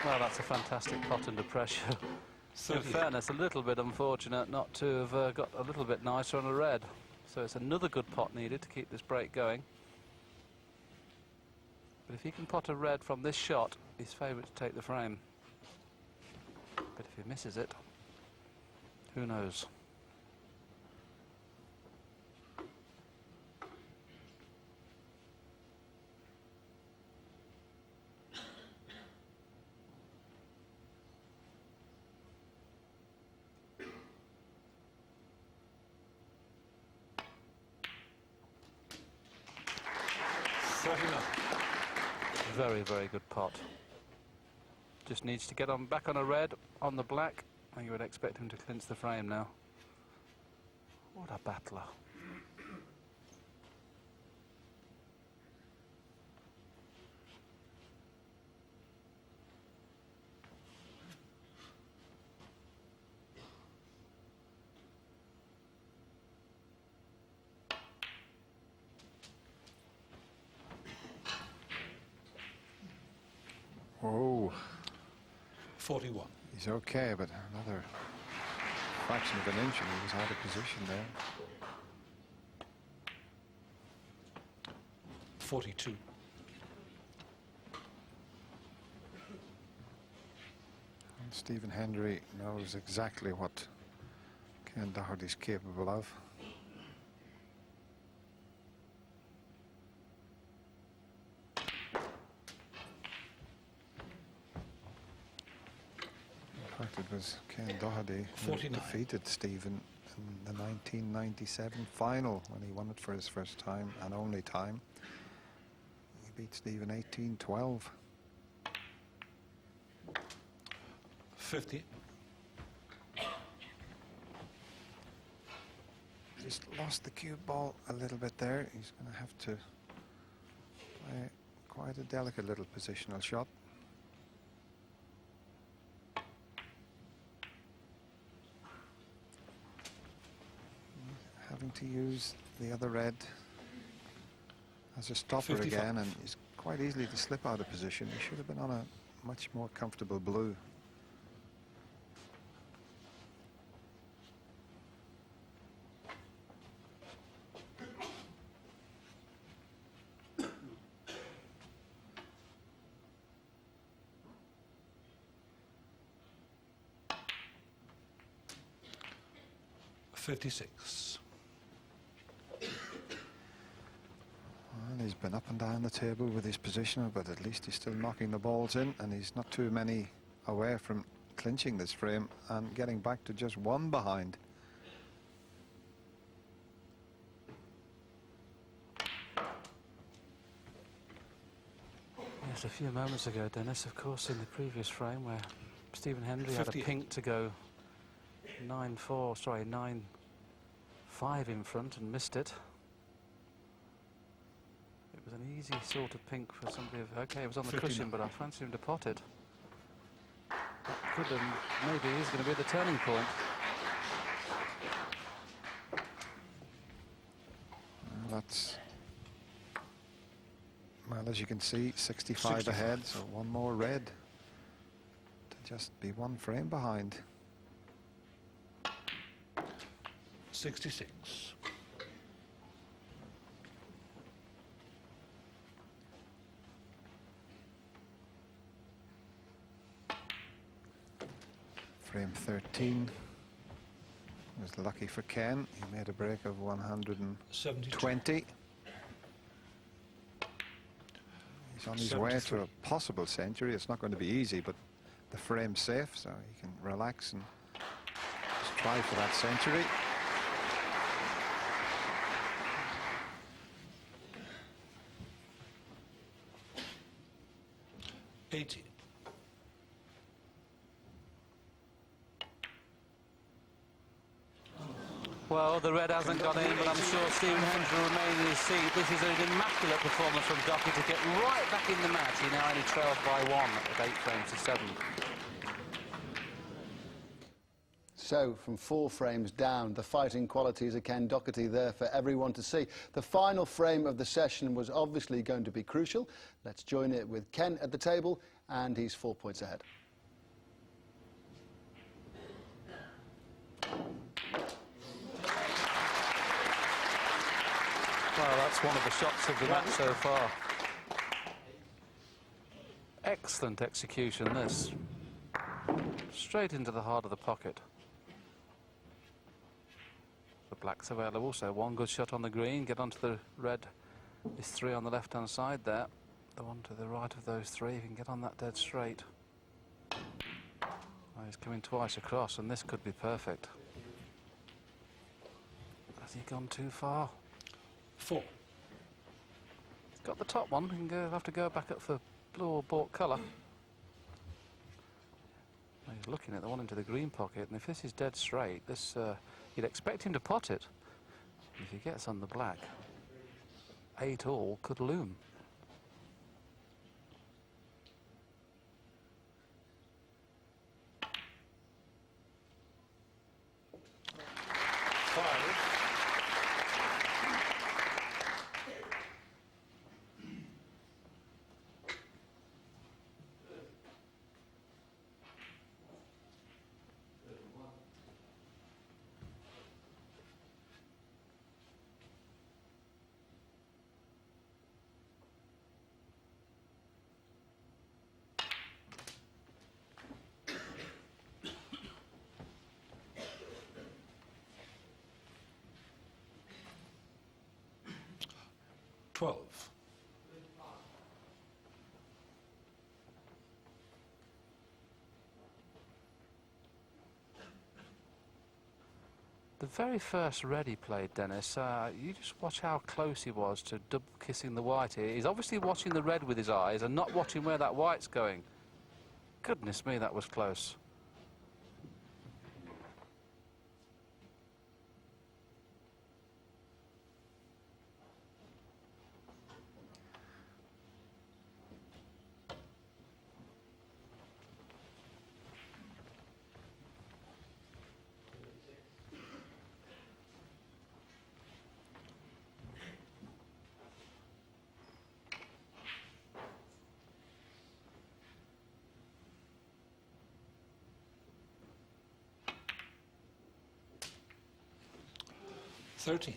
Well, that's a fantastic pot under pressure. In 30. fairness, a little bit unfortunate not to have got a little bit nicer on a red. So it's another good pot needed to keep this break going. But if he can pot a red from this shot, he's favourite to take the frame. But if he misses it, who knows? Very, very good pot. Just needs to get on back on a red, on the black, and you would expect him to clinch the frame now. What a battler. Oh, 41. he's okay, but another fraction of an inch and he was out of position there. 42. And Stephen Hendry knows exactly what Ken Doherty's capable of. In fact, it was Ken Doherty who 49. defeated Stephen in the 1997 final when he won it for his first time and only time. He beat Stephen 18-12. 50. Just lost the cue ball a little bit there. He's going to have to play quite a delicate little positional shot. Having to use the other red as a stopper 55. again, and he's quite easily to slip out of position. He should have been on a much more comfortable blue. .56. Well, he's been up and down the table with his positioner, but at least he's still knocking the balls in, and he's not too many away from clinching this frame and getting back to just one behind. Yes, a few moments ago, Dennis, of course, in the previous frame where Stephen Hendry had a 58. pink to go 9-4, sorry, 9-5 in front and missed it. It was an easy sort of pink for somebody of, okay, it was on the 59. cushion, but I fancy him to pot it. That could have, maybe is going to be the turning point. that's, well, as you can see, 65 65. ahead, so one more red to just be one frame behind. 66. Frame 13 was lucky for Ken. He made a break of 120. 72. He's on his way to 73. a possible century. It's not going to be easy, but the frame's safe, so he can relax and just try for that century. $80. Well, the red hasn't gone in, but I'm sure Stephen Hendry will remain in his seat. This is an immaculate performance from Doherty to get right back in the match. He now only trails by 1 at 8 frames to 7. So, from 4 frames down, the fighting qualities of Ken Doherty there for everyone to see. The final frame of the session was obviously going to be crucial. Let's join it with Ken at the table, and he's 4 points ahead. Well, that's one of the shots of the match so far. Excellent execution, this. Straight into the heart of the pocket. The black's available, so one good shot on the green, get onto the red. There's 3 on the left-hand side there. The one to the right of those 3, you can get on that dead straight. Oh, he's coming twice across, and this could be perfect. Has he gone too far? 4. He's got the top one, he can have to go back up for blue or bought colour. He's looking at the one into the green pocket, and if this is dead straight, this you'd expect him to pot it. If he gets on the black, 8 all could loom. $12. The very first red he played, Dennis, you just watch how close he was to double kissing the white here. He's obviously watching the red with his eyes and not watching where that white's going. Goodness me, that was close. $13.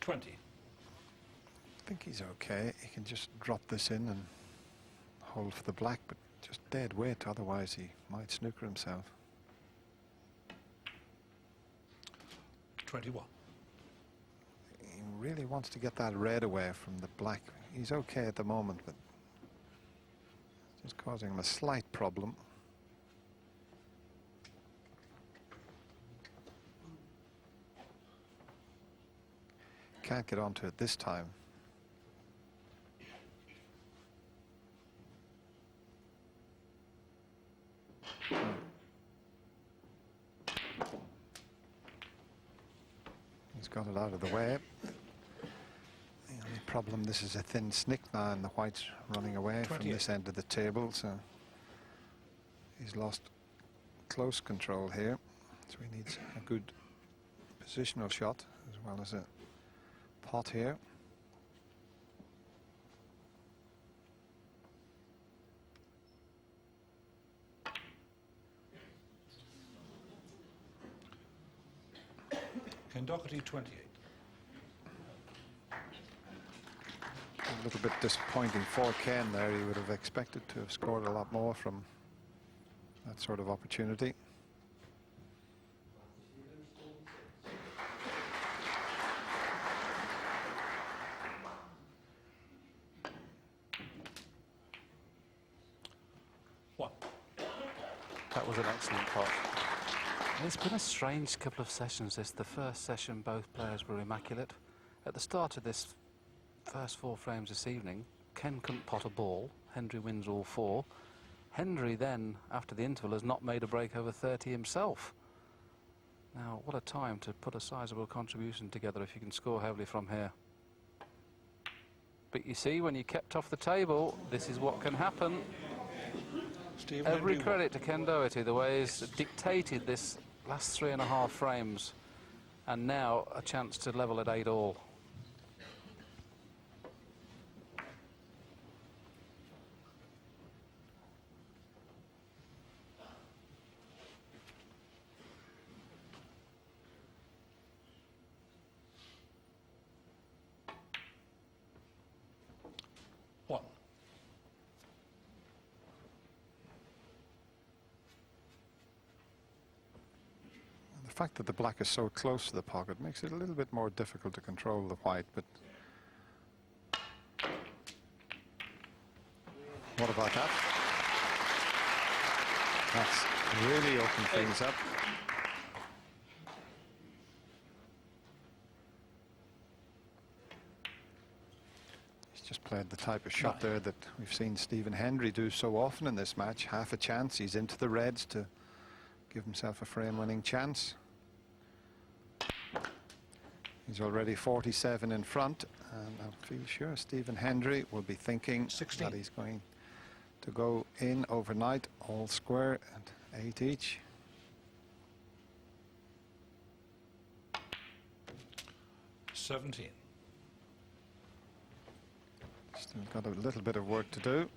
$20. I think he's okay. He can just drop this in and hold for the black, but just dead weight, otherwise he might snooker himself. 21. He really wants to get that red away from the black. He's okay at the moment, but it's just causing him a slight problem. Can't get onto it this time. He's got it out of the way. The only problem, this is a thin snick now, and the white's running away from 28. this end of the table, so he's lost close control here. So he needs a good positional shot as well as a pot here. Ken Doherty, 28. A little bit disappointing for Ken there. He would have expected to have scored a lot more from that sort of opportunity. One. That was an excellent pot. It's been a strange couple of sessions. The first session, both players were immaculate. At the start of this first 4 frames this evening, Ken couldn't pot a ball. Hendry wins all 4. Hendry then, after the interval, has not made a break over 30 himself. Now, what a time to put a sizable contribution together if you can score heavily from here. But you see, when you kept off the table, this is what can happen. Stephen Every Hendry, credit to Ken Doherty, the way he's dictated this last 3.5 frames, and now a chance to level at 8-all. one. The fact that the black is so close to the pocket makes it a little bit more difficult to control the white, but what about that? That's really opened things up. He's just played the type of shot there that we've seen Stephen Hendry do so often in this match. Half a chance, he's into the reds to give himself a frame-winning chance. He's already 47 in front, and I feel sure Stephen Hendry will be thinking 16. that he's going to go in overnight, all square at 8 each. $17. Still got a little bit of work to do.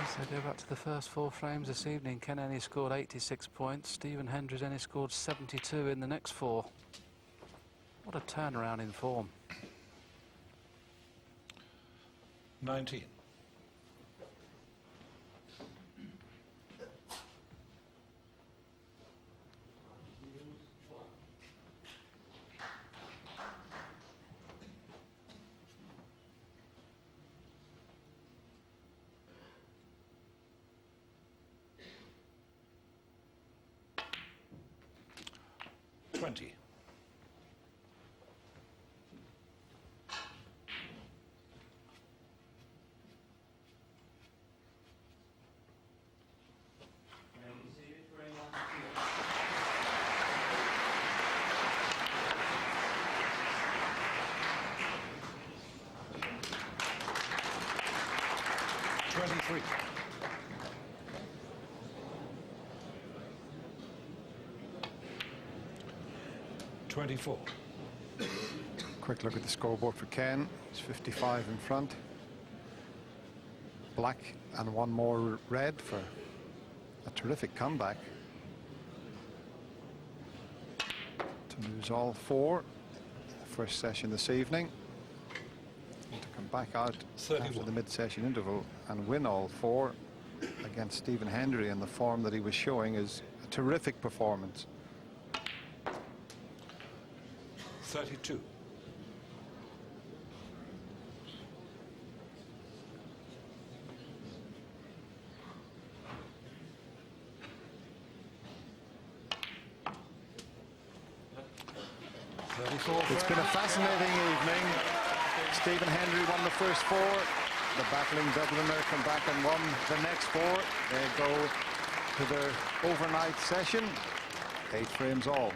So go back to the first 4 frames this evening. Ken only scored 86 points. Stephen Hendry's only scored 72 in the next 4. What a turnaround in form. 19. $20. $23. $24. Quick look at the scoreboard for Ken. He's 55 in front. Black and one more red for a terrific comeback. To lose all 4 the first session this evening. And to come back out 31. after the mid-session interval and win all 4 against Stephen Hendry in the form that he was showing is a terrific performance. 32. It's been a fascinating evening. Stephen Hendry won the first 4. The battling Dubliner come back and won the next 4. They go to their overnight session. 8 frames all.